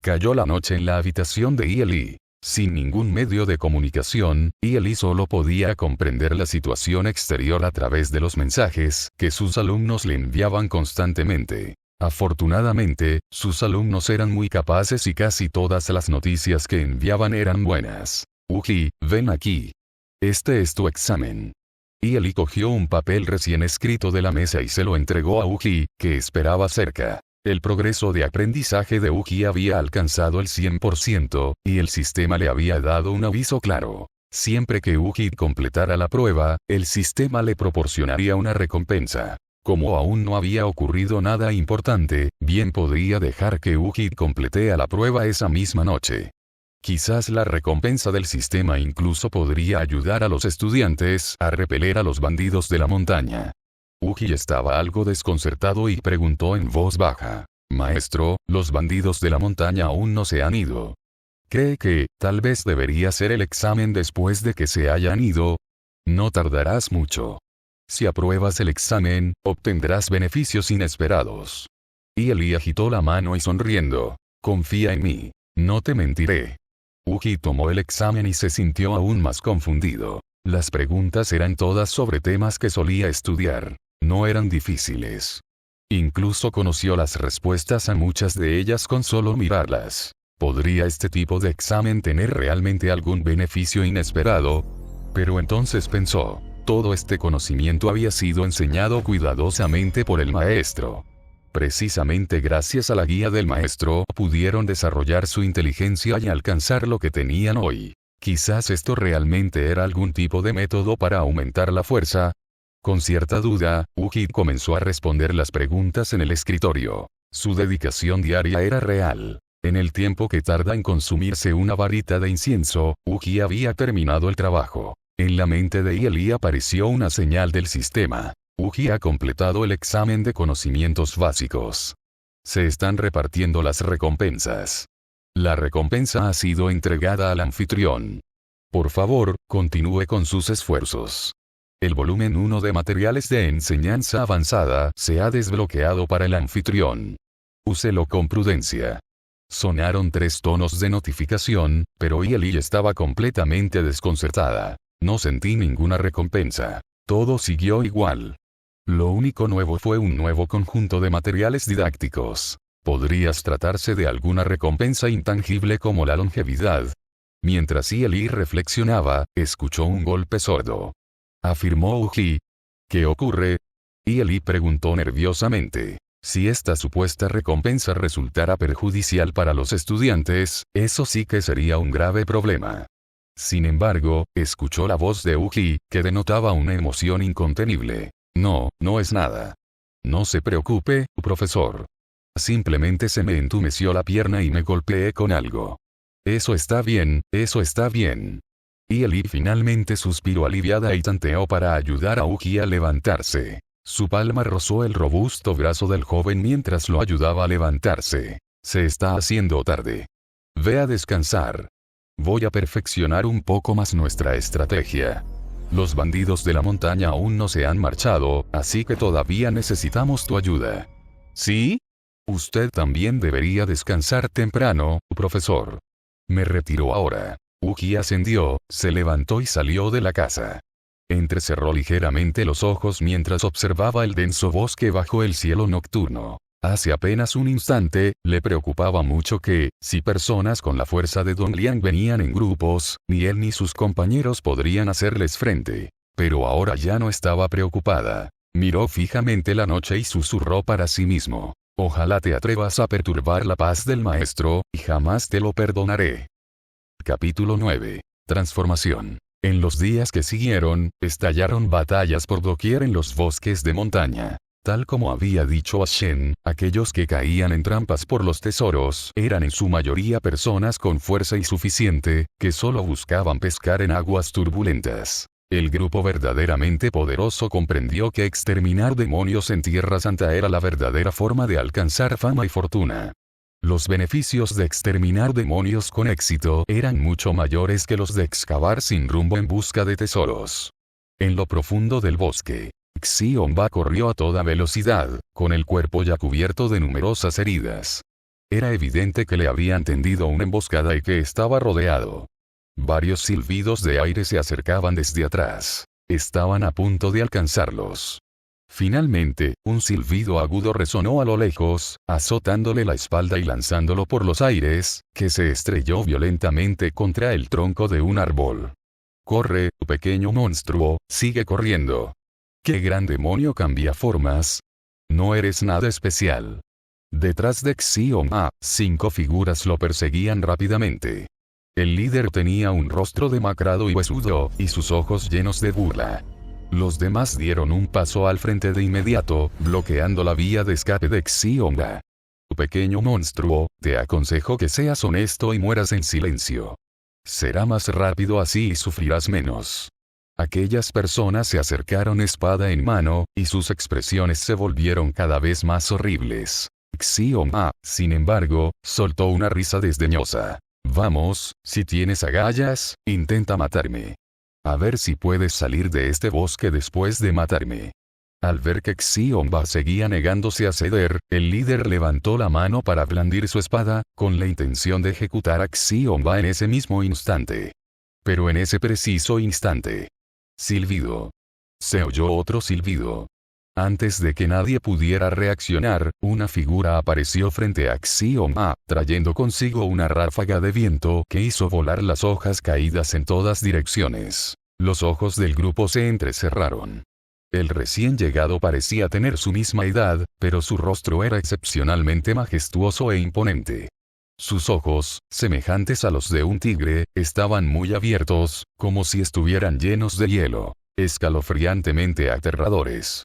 Speaker 2: Cayó la noche en la habitación de Ye Li. Sin ningún medio de comunicación, Ye Li solo podía comprender la situación exterior a través de los mensajes que sus alumnos le enviaban constantemente. Afortunadamente, sus alumnos eran muy capaces y casi todas las noticias que enviaban eran buenas. «Uji, ven aquí. Este es tu examen». Ye Li cogió un papel recién escrito de la mesa y se lo entregó a Uji, que esperaba cerca. El progreso de aprendizaje de Uji había alcanzado el 100%, y el sistema le había dado un aviso claro. Siempre que Uji completara la prueba, el sistema le proporcionaría una recompensa. Como aún no había ocurrido nada importante, bien podría dejar que Uji completea la prueba esa misma noche. Quizás la recompensa del sistema incluso podría ayudar a los estudiantes a repeler a los bandidos de la montaña. Uji estaba algo desconcertado y preguntó en voz baja: «Maestro, los bandidos de la montaña aún no se han ido. ¿Cree que, tal vez debería hacer el examen después de que se hayan ido? No tardarás mucho. Si apruebas el examen, obtendrás beneficios inesperados». Ye Li agitó la mano y sonriendo: «Confía en mí. No te mentiré». Uji tomó el examen y se sintió aún más confundido. Las preguntas eran todas sobre temas que solía estudiar. No eran difíciles. Incluso conoció las respuestas a muchas de ellas con solo mirarlas. ¿Podría este tipo de examen tener realmente algún beneficio inesperado? Pero entonces pensó: todo este conocimiento había sido enseñado cuidadosamente por el maestro. Precisamente gracias a la guía del maestro pudieron desarrollar su inteligencia y alcanzar lo que tenían hoy. Quizás esto realmente era algún tipo de método para aumentar la fuerza. Con cierta duda, Uji comenzó a responder las preguntas en el escritorio. Su dedicación diaria era real. En el tiempo que tarda en consumirse una varita de incienso, Uji había terminado el trabajo. En la mente de Ye Li apareció una señal del sistema. Uji ha completado el examen de conocimientos básicos. Se están repartiendo las recompensas. La recompensa ha sido entregada al anfitrión. Por favor, continúe con sus esfuerzos. El volumen 1 de materiales de enseñanza avanzada se ha desbloqueado para el anfitrión. Úselo con prudencia. Sonaron 3 tonos de notificación, pero Ye Li estaba completamente desconcertada. No sentí ninguna recompensa. Todo siguió igual. Lo único nuevo fue un nuevo conjunto de materiales didácticos. ¿Podrías tratarse de alguna recompensa intangible como la longevidad? Mientras Ye Li reflexionaba, escuchó un golpe sordo. Afirmó Uji. ¿Qué ocurre? Ye Li preguntó nerviosamente. Si esta supuesta recompensa resultara perjudicial para los estudiantes, eso sí que sería un grave problema. Sin embargo, escuchó la voz de Uji, que denotaba una emoción incontenible. No, no es nada. No se preocupe, profesor. Simplemente se me entumeció la pierna y me golpeé con algo. Eso está bien, eso está bien. Ye Li finalmente suspiró aliviada y tanteó para ayudar a Uji a levantarse. Su palma rozó el robusto brazo del joven mientras lo ayudaba a levantarse. Se está haciendo tarde. Ve a descansar. Voy a perfeccionar un poco más nuestra estrategia. Los bandidos de la montaña aún no se han marchado, así que todavía necesitamos tu ayuda. ¿Sí? Usted también debería descansar temprano, profesor. Me retiro ahora. Uji ascendió, se levantó y salió de la casa. Entrecerró ligeramente los ojos mientras observaba el denso bosque bajo el cielo nocturno. Hace apenas un instante, le preocupaba mucho que, si personas con la fuerza de Don Liang venían en grupos, ni él ni sus compañeros podrían hacerles frente. Pero ahora ya no estaba preocupada. Miró fijamente la noche y susurró para sí mismo. Ojalá te atrevas a perturbar la paz del maestro, y jamás te lo perdonaré. Capítulo 9. Transformación. En los días que siguieron, estallaron batallas por doquier en los bosques de montaña. Tal como había dicho Ashen, aquellos que caían en trampas por los tesoros eran en su mayoría personas con fuerza insuficiente, que solo buscaban pescar en aguas turbulentas. El grupo verdaderamente poderoso comprendió que exterminar demonios en Tierra Santa era la verdadera forma de alcanzar fama y fortuna. Los beneficios de exterminar demonios con éxito eran mucho mayores que los de excavar sin rumbo en busca de tesoros. En lo profundo del bosque, Xiomba corrió a toda velocidad, con el cuerpo ya cubierto de numerosas heridas. Era evidente que le habían tendido una emboscada y que estaba rodeado. Varios silbidos de aire se acercaban desde atrás. Estaban a punto de alcanzarlos. Finalmente, un silbido agudo resonó a lo lejos, azotándole la espalda y lanzándolo por los aires, que se estrelló violentamente contra el tronco de un árbol. «Corre, pequeño monstruo, sigue corriendo. ¿Qué gran demonio cambia formas? No eres nada especial». Detrás de Xioma, 5 figuras lo perseguían rápidamente. El líder tenía un rostro demacrado y huesudo, y sus ojos llenos de burla. Los demás dieron un paso al frente de inmediato, bloqueando la vía de escape de Xioma. «Pequeño monstruo, te aconsejo que seas honesto y mueras en silencio. Será más rápido así y sufrirás menos». Aquellas personas se acercaron espada en mano, y sus expresiones se volvieron cada vez más horribles. Xioma, sin embargo, soltó una risa desdeñosa. «Vamos, si tienes agallas, intenta matarme. A ver si puedes salir de este bosque después de matarme». Al ver que Xiomba seguía negándose a ceder, el líder levantó la mano para blandir su espada, con la intención de ejecutar a Xiomba en ese mismo instante. Pero en ese preciso instante. Silbido. Se oyó otro silbido. Antes de que nadie pudiera reaccionar, una figura apareció frente a Xioma, trayendo consigo una ráfaga de viento que hizo volar las hojas caídas en todas direcciones. Los ojos del grupo se entrecerraron. El recién llegado parecía tener su misma edad, pero su rostro era excepcionalmente majestuoso e imponente. Sus ojos, semejantes a los de un tigre, estaban muy abiertos, como si estuvieran llenos de hielo, escalofriantemente aterradores.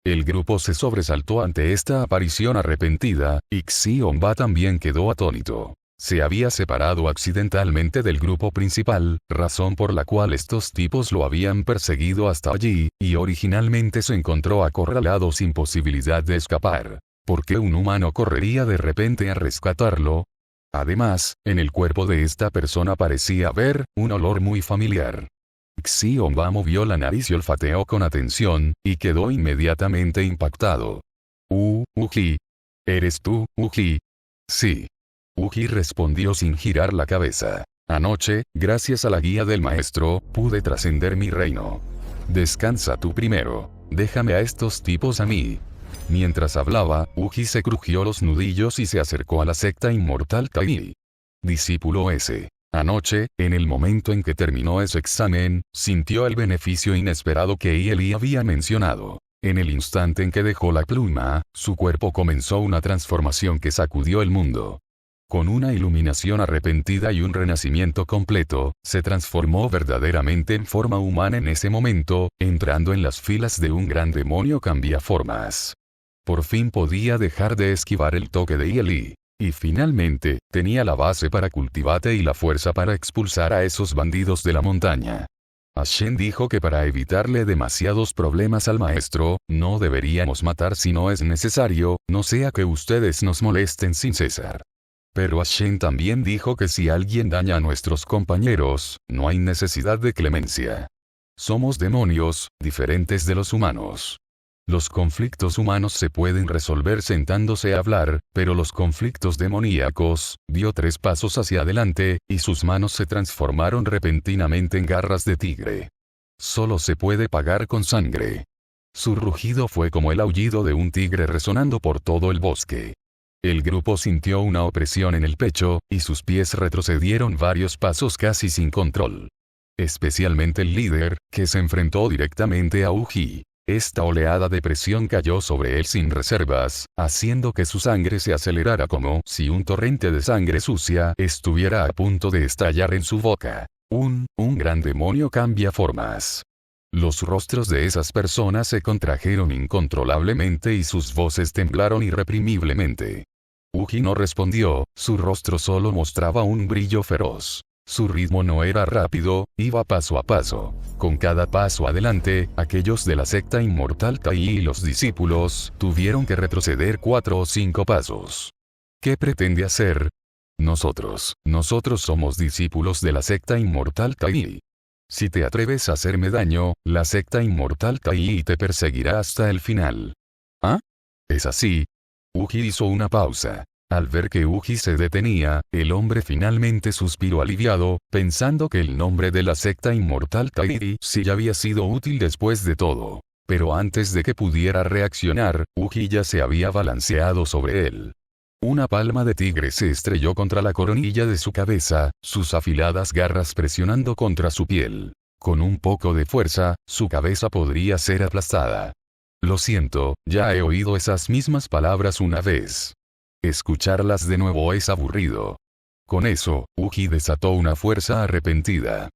Speaker 2: El grupo se sobresaltó ante esta aparición arrepentida, y Xiomba también quedó atónito. Se había separado accidentalmente del grupo principal, razón por la cual estos tipos lo habían perseguido hasta allí, y originalmente se encontró acorralado sin posibilidad de escapar. ¿Por qué un humano correría de repente a rescatarlo? Además, en el cuerpo de esta persona parecía haber un olor muy familiar. Xiomba movió la nariz y olfateó con atención, y quedó inmediatamente impactado. Uji. ¿Eres tú, Uji? Sí. Uji respondió sin girar la cabeza. Anoche, gracias a la guía del maestro, pude trascender mi reino. Descansa tú primero. Déjame a estos tipos a mí. Mientras hablaba, Uji se crujió los nudillos y se acercó a la secta inmortal Tai. Discípulo S. Anoche, en el momento en que terminó ese examen, sintió el beneficio inesperado que Eli había mencionado. En el instante en que dejó la pluma, su cuerpo comenzó una transformación que sacudió el mundo. Con una iluminación arrepentida y un renacimiento completo, se transformó verdaderamente en forma humana en ese momento, entrando en las filas de un gran demonio cambiaformas. Por fin podía dejar de esquivar el toque de Eli. Y finalmente, tenía la base para cultivarte y la fuerza para expulsar a esos bandidos de la montaña. Ashen dijo que para evitarle demasiados problemas al maestro, no deberíamos matar si no es necesario, no sea que ustedes nos molesten sin cesar. Pero Ashen también dijo que si alguien daña a nuestros compañeros, no hay necesidad de clemencia. Somos demonios, diferentes de los humanos. Los conflictos humanos se pueden resolver sentándose a hablar, pero los conflictos demoníacos, dio 3 pasos hacia adelante, y sus manos se transformaron repentinamente en garras de tigre. Solo se puede pagar con sangre. Su rugido fue como el aullido de un tigre resonando por todo el bosque. El grupo sintió una opresión en el pecho, y sus pies retrocedieron varios pasos casi sin control. Especialmente el líder, que se enfrentó directamente a Uji. Esta oleada de presión cayó sobre él sin reservas, haciendo que su sangre se acelerara como si un torrente de sangre sucia estuviera a punto de estallar en su boca. Un gran demonio cambia formas. Los rostros de esas personas se contrajeron incontrolablemente y sus voces temblaron irreprimiblemente. Uji no respondió, su rostro solo mostraba un brillo feroz. Su ritmo no era rápido, iba paso a paso. Con cada paso adelante, aquellos de la secta inmortal Tai y los discípulos tuvieron que retroceder 4 o 5 pasos. ¿Qué pretende hacer? Nosotros somos discípulos de la secta inmortal Tai. Si te atreves a hacerme daño, la secta inmortal Tai te perseguirá hasta el final. ¿Ah? ¿Es así? Uji hizo una pausa. Al ver que Uji se detenía, el hombre finalmente suspiró aliviado, pensando que el nombre de la secta inmortal Tai sí había sido útil después de todo. Pero antes de que pudiera reaccionar, Uji ya se había balanceado sobre él. Una palma de tigre se estrelló contra la coronilla de su cabeza, sus afiladas garras presionando contra su piel. Con un poco de fuerza, su cabeza podría ser aplastada. Lo siento, ya he oído esas mismas palabras una vez. Escucharlas de nuevo es aburrido. Con eso, Uji desató una fuerza arrepentida.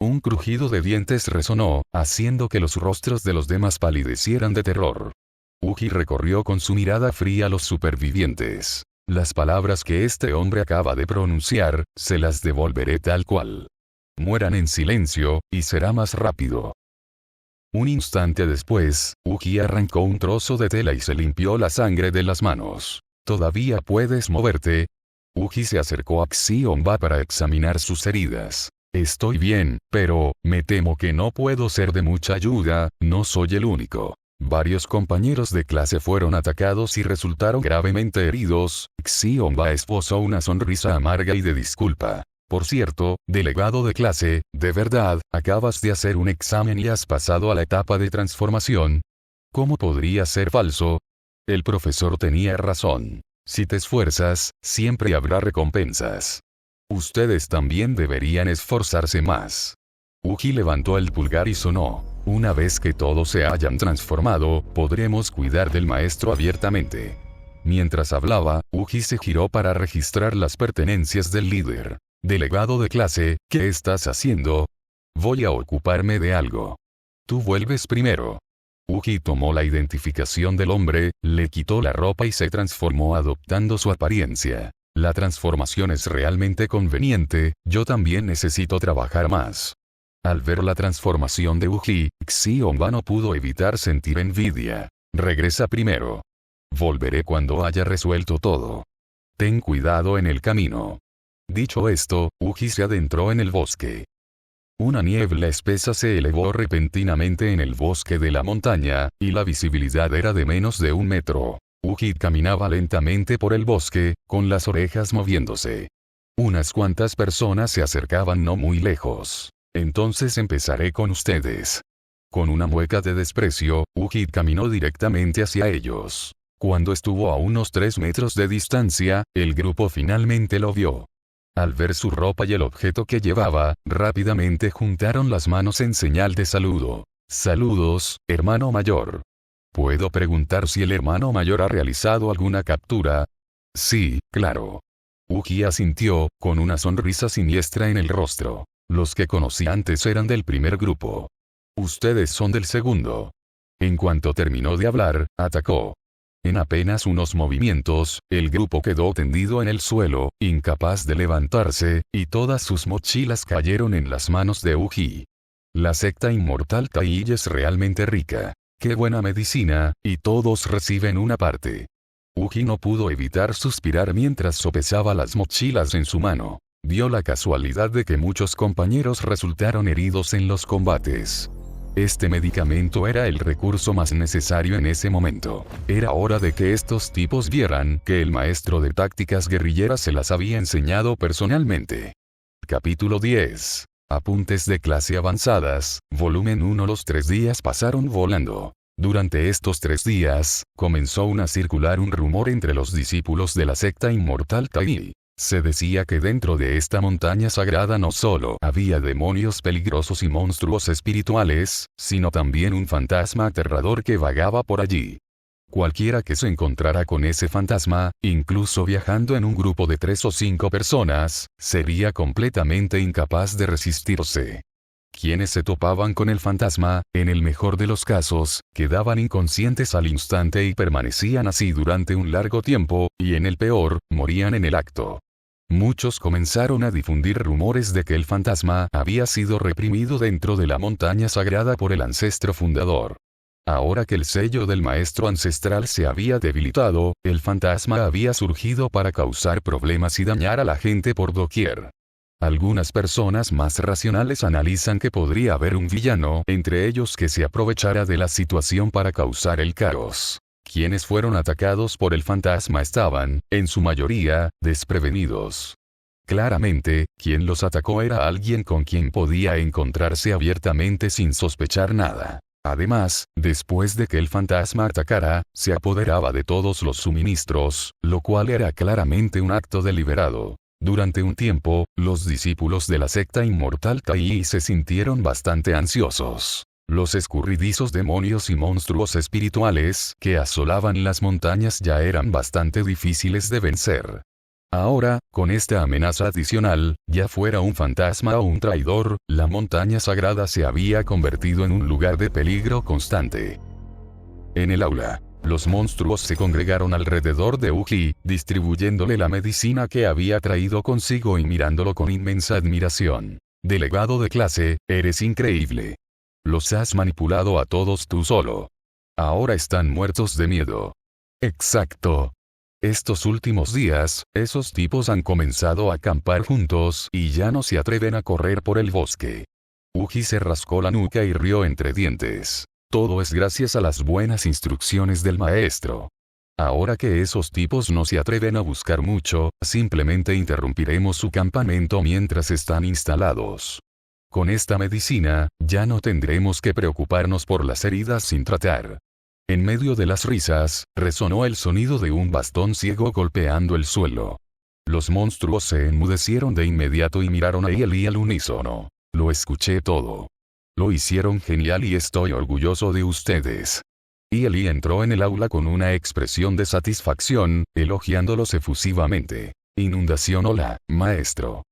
Speaker 2: Un crujido de dientes resonó, haciendo que los rostros de los demás palidecieran de terror. Uji recorrió con su mirada fría a los supervivientes. Las palabras que este hombre acaba de pronunciar, se las devolveré tal cual. Mueran en silencio, y será más rápido. Un instante después, Uji arrancó un trozo de tela y se limpió la sangre de las manos. ¿Todavía puedes moverte? Uji se acercó a Xiongba para examinar sus heridas. Estoy bien, pero, me temo que no puedo ser de mucha ayuda, no soy el único. Varios compañeros de clase fueron atacados y resultaron gravemente heridos. Xiongba esbozó una sonrisa amarga y de disculpa. Por cierto, delegado de clase, ¿de verdad, acabas de hacer un examen y has pasado a la etapa de transformación? ¿Cómo podría ser falso? El profesor tenía razón. Si te esfuerzas, siempre habrá recompensas. Ustedes también deberían esforzarse más. Uji levantó el pulgar y sonó. Una vez que todos se hayan transformado, podremos cuidar del maestro abiertamente. Mientras hablaba, Uji se giró para registrar las pertenencias del líder. Delegado de clase, ¿qué estás haciendo? Voy a ocuparme de algo. Tú vuelves primero. Uji tomó la identificación del hombre, le quitó la ropa y se transformó adoptando su apariencia. La transformación es realmente conveniente, yo también necesito trabajar más. Al ver la transformación de Uji, Xiongba no pudo evitar sentir envidia. Regresa primero. Volveré cuando haya resuelto todo. Ten cuidado en el camino. Dicho esto, Uji se adentró en el bosque. Una niebla espesa se elevó repentinamente en el bosque de la montaña, y la visibilidad era de menos de 1 metro. Uji caminaba lentamente por el bosque, con las orejas moviéndose. Unas cuantas personas se acercaban no muy lejos. Entonces empezaré con ustedes. Con una mueca de desprecio, Uji caminó directamente hacia ellos. Cuando estuvo a unos 3 metros de distancia, el grupo finalmente lo vio. Al ver su ropa y el objeto que llevaba, rápidamente juntaron las manos en señal de saludo. Saludos, hermano mayor. ¿Puedo preguntar si el hermano mayor ha realizado alguna captura? Sí, claro. Uji asintió, con una sonrisa siniestra en el rostro. Los que conocí antes eran del primer grupo. Ustedes son del segundo. En cuanto terminó de hablar, atacó. En apenas unos movimientos, el grupo quedó tendido en el suelo, incapaz de levantarse, y todas sus mochilas cayeron en las manos de Uji. La secta inmortal Tai es realmente rica. ¡Qué buena medicina! Y todos reciben una parte. Uji no pudo evitar suspirar mientras sopesaba las mochilas en su mano. Dio la casualidad de que muchos compañeros resultaron heridos en los combates. Este medicamento era el recurso más necesario en ese momento. Era hora de que estos tipos vieran que el maestro de tácticas guerrilleras se las había enseñado personalmente. Capítulo 10. Apuntes de clase avanzadas, volumen 1. Los 3 días pasaron volando. Durante estos 3 días, comenzó a circular un rumor entre los discípulos de la secta inmortal Tai. Se decía que dentro de esta montaña sagrada no solo había demonios peligrosos y monstruos espirituales, sino también un fantasma aterrador que vagaba por allí. Cualquiera que se encontrara con ese fantasma, incluso viajando en un grupo de 3 o 5 personas, sería completamente incapaz de resistirse. Quienes se topaban con el fantasma, en el mejor de los casos, quedaban inconscientes al instante y permanecían así durante un largo tiempo, y en el peor, morían en el acto. Muchos comenzaron a difundir rumores de que el fantasma había sido reprimido dentro de la montaña sagrada por el ancestro fundador. Ahora que el sello del maestro ancestral se había debilitado, el fantasma había surgido para causar problemas y dañar a la gente por doquier. Algunas personas más racionales analizan que podría haber un villano entre ellos que se aprovechara de la situación para causar el caos. Quienes fueron atacados por el fantasma estaban, en su mayoría, desprevenidos. Claramente, quien los atacó era alguien con quien podía encontrarse abiertamente sin sospechar nada. Además, después de que el fantasma atacara, se apoderaba de todos los suministros, lo cual era claramente un acto deliberado. Durante un tiempo, los discípulos de la secta inmortal Tai se sintieron bastante ansiosos. Los escurridizos demonios y monstruos espirituales que asolaban las montañas ya eran bastante difíciles de vencer. Ahora, con esta amenaza adicional, ya fuera un fantasma o un traidor, la montaña sagrada se había convertido en un lugar de peligro constante. En el aula, los monstruos se congregaron alrededor de Uji, distribuyéndole la medicina que había traído consigo y mirándolo con inmensa admiración. Delegado de clase, eres increíble. Los has manipulado a todos tú solo. Ahora están muertos de miedo. Exacto. Estos últimos días, esos tipos han comenzado a acampar juntos y ya no se atreven a correr por el bosque. Uji se rascó la nuca y rió entre dientes. Todo es gracias a las buenas instrucciones del maestro. Ahora que esos tipos no se atreven a buscar mucho, simplemente interrumpiremos su campamento mientras están instalados. Con esta medicina, ya no tendremos que preocuparnos por las heridas sin tratar. En medio de las risas, resonó el sonido de un bastón ciego golpeando el suelo. Los monstruos se enmudecieron de inmediato y miraron a Eli al unísono. Lo escuché todo. Lo hicieron genial y estoy orgulloso de ustedes. Eli entró en el aula con una expresión de satisfacción, elogiándolos efusivamente. Inundación, hola, maestro.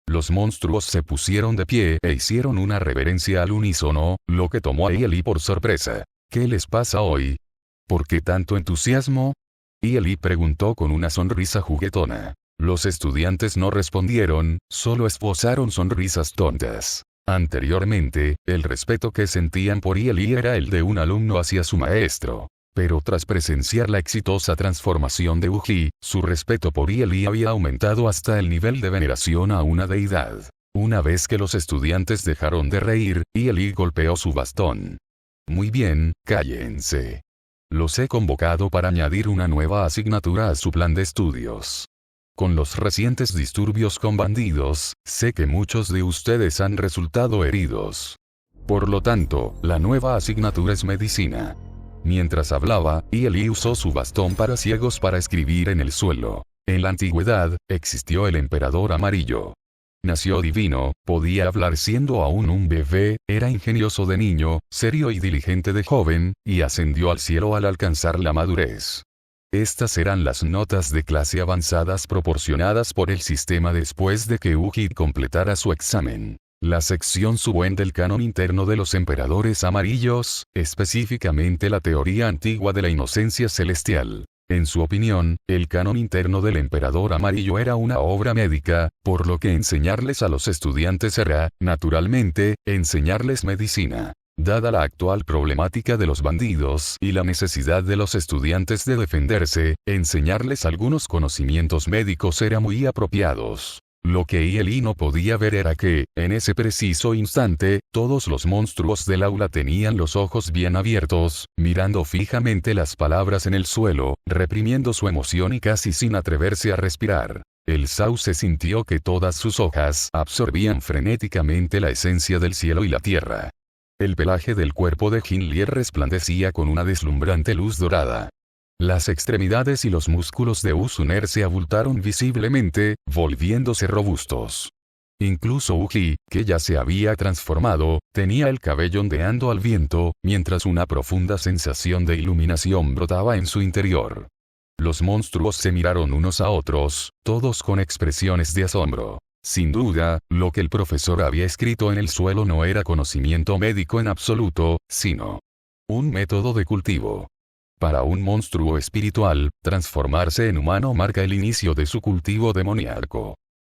Speaker 2: Los monstruos se pusieron de pie e hicieron una reverencia al unísono, lo que tomó a Eli por sorpresa. ¿Qué les pasa hoy? ¿Por qué tanto entusiasmo? Eli preguntó con una sonrisa juguetona. Los estudiantes no respondieron, solo esbozaron sonrisas tontas. Anteriormente, el respeto que sentían por Eli era el de un alumno hacia su maestro. Pero tras presenciar la exitosa transformación de Uji, su respeto por Eli había aumentado hasta el nivel de veneración a una deidad. Una vez que los estudiantes dejaron de reír, Eli golpeó su bastón. Muy bien, cállense. Los he convocado para añadir una nueva asignatura a su plan de estudios. Con los recientes disturbios con bandidos, sé que muchos de ustedes han resultado heridos. Por lo tanto, la nueva asignatura es medicina. Mientras hablaba, Eli usó su bastón para ciegos para escribir en el suelo. En la antigüedad, existió el emperador amarillo. Nació divino, podía hablar siendo aún un bebé, era ingenioso de niño, serio y diligente de joven, y ascendió al cielo al alcanzar la madurez. Estas eran las notas de clase avanzadas proporcionadas por el sistema después de que Uji completara su examen. La sección Subuen del canon interno de los emperadores amarillos, específicamente la teoría antigua de la inocencia celestial. En su opinión, el canon interno del emperador amarillo era una obra médica, por lo que enseñarles a los estudiantes era, naturalmente, enseñarles medicina. Dada la actual problemática de los bandidos y la necesidad de los estudiantes de defenderse, enseñarles algunos conocimientos médicos era muy apropiados. Lo que Eli no podía ver era que, en ese preciso instante, todos los monstruos del aula tenían los ojos bien abiertos, mirando fijamente las palabras en el suelo, reprimiendo su emoción y casi sin atreverse a respirar. El sauce sintió que todas sus hojas absorbían frenéticamente la esencia del cielo y la tierra. El pelaje del cuerpo de Hinlier resplandecía con una deslumbrante luz dorada. Las extremidades y los músculos de Usuner se abultaron visiblemente, volviéndose robustos. Incluso Uji, que ya se había transformado, tenía el cabello ondeando al viento, mientras una profunda sensación de iluminación brotaba en su interior. Los monstruos se miraron unos a otros, todos con expresiones de asombro. Sin duda, lo que el profesor había escrito en el suelo no era conocimiento médico en absoluto, sino un método de cultivo. Para un monstruo espiritual, transformarse en humano marca el inicio de su cultivo demoníaco.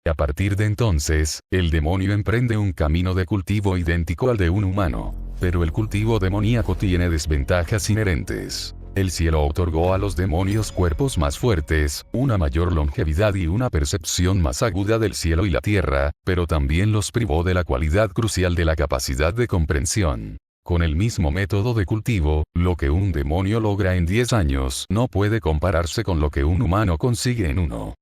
Speaker 2: A partir de entonces, el demonio emprende un camino de cultivo idéntico al de un humano. Pero el cultivo demoníaco tiene desventajas inherentes. El cielo otorgó a los demonios cuerpos más fuertes, una mayor longevidad y una percepción más aguda del cielo y la tierra, pero también los privó de la cualidad crucial de la capacidad de comprensión. Con el mismo método de cultivo, lo que un demonio logra en 10 años no puede compararse con lo que un humano consigue en 1.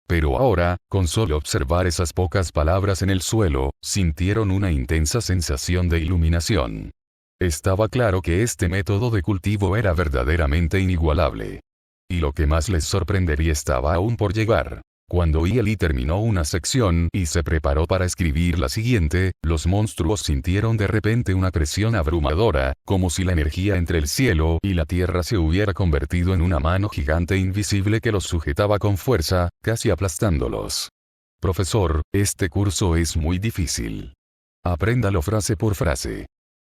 Speaker 2: Pero ahora, con solo observar esas pocas palabras en el suelo, sintieron una intensa sensación de iluminación. Estaba claro que este método de cultivo era verdaderamente inigualable. Y lo que más les sorprendería estaba aún por llegar. Cuando Eli terminó una sección y se preparó para escribir la siguiente, los monstruos sintieron de repente una presión abrumadora, como si la energía entre el cielo y la tierra se hubiera convertido en una mano gigante invisible que los sujetaba con fuerza, casi aplastándolos. Profesor, este curso es muy difícil. Apréndalo frase por frase.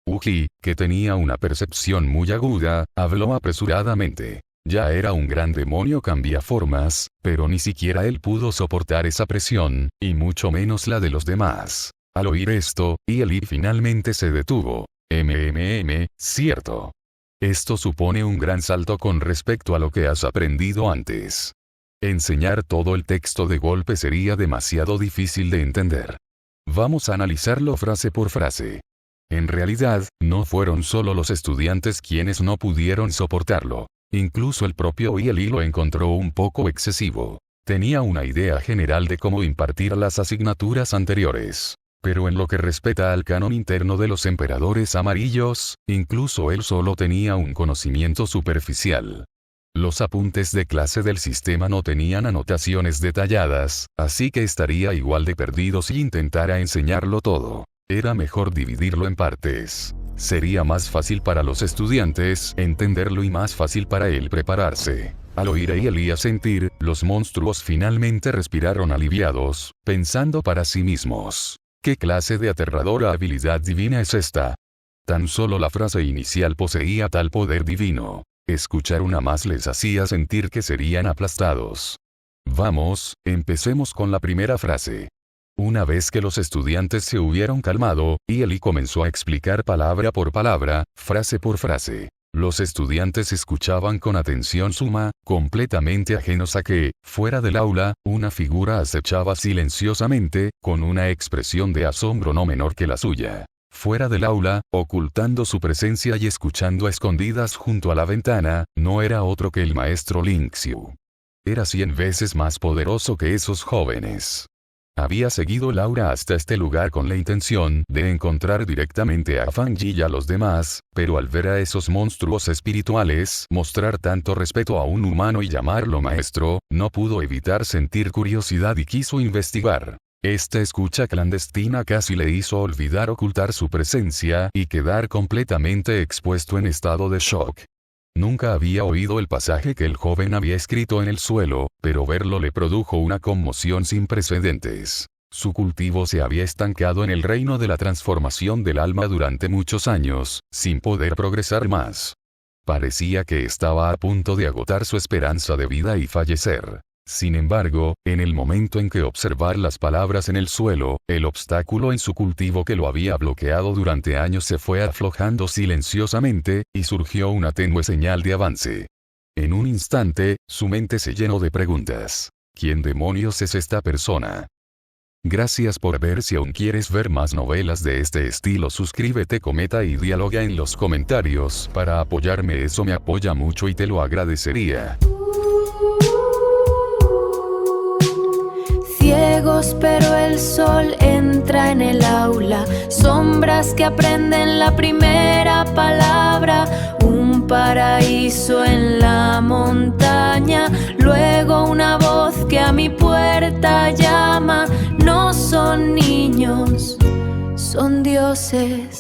Speaker 2: Uji, que tenía una percepción muy aguda, habló apresuradamente. Ya era un gran demonio cambiaformas, pero ni siquiera él pudo soportar esa presión, y mucho menos la de los demás. Al oír esto, Eli finalmente se detuvo. Cierto. Esto supone un gran salto con respecto a lo que has aprendido antes. Enseñar todo el texto de golpe sería demasiado difícil de entender. Vamos a analizarlo frase por frase. En realidad, no fueron solo los estudiantes quienes no pudieron soportarlo. Incluso el propio Eli lo encontró un poco excesivo. Tenía una idea general de cómo impartir las asignaturas anteriores. Pero en lo que respecta al canon interno de los emperadores amarillos, incluso él solo tenía un conocimiento superficial. Los apuntes de clase del sistema no tenían anotaciones detalladas, así que estaría igual de perdido si intentara enseñarlo todo. Era mejor dividirlo en partes. Sería más fácil para los estudiantes entenderlo y más fácil para él prepararse. Al oír a Eli asentir, los monstruos finalmente respiraron aliviados, pensando para sí mismos. ¿Qué clase de aterradora habilidad divina es esta? Tan solo la frase inicial poseía tal poder divino. Escuchar una más les hacía sentir que serían aplastados. Vamos, empecemos con la primera frase. Una vez que los estudiantes se hubieron calmado, Eli comenzó a explicar palabra por palabra, frase por frase. Los estudiantes escuchaban con atención suma, completamente ajenos a que, fuera del aula, una figura acechaba silenciosamente, con una expresión de asombro no menor que la suya. Fuera del aula, ocultando su presencia y escuchando a escondidas junto a la ventana, no era otro que el maestro Lingxiu. Era 100 veces más poderoso que esos jóvenes. Había seguido Laura hasta este lugar con la intención de encontrar directamente a Fang Yi y a los demás, pero al ver a esos monstruos espirituales mostrar tanto respeto a un humano y llamarlo maestro, no pudo evitar sentir curiosidad y quiso investigar. Esta escucha clandestina casi le hizo olvidar ocultar su presencia y quedar completamente expuesto en estado de shock. Nunca había oído el pasaje que el joven había escrito en el suelo, pero verlo le produjo una conmoción sin precedentes. Su cultivo se había estancado en el reino de la transformación del alma durante muchos años, sin poder progresar más. Parecía que estaba a punto de agotar su esperanza de vida y fallecer. Sin embargo, en el momento en que observar las palabras en el suelo, el obstáculo en su cultivo que lo había bloqueado durante años se fue aflojando silenciosamente, y surgió una tenue señal de avance. En un instante, su mente se llenó de preguntas. ¿Quién demonios es esta persona? Gracias por ver. Si aún quieres ver más novelas de este estilo, suscríbete, comenta y dialoga en los comentarios para apoyarme. Eso me apoya mucho y te lo agradecería.
Speaker 1: Ciegos, pero el sol entra en el aula. Sombras que aprenden la primera palabra. Un paraíso en la montaña. Luego una voz que a mi puerta llama. No son niños, son dioses.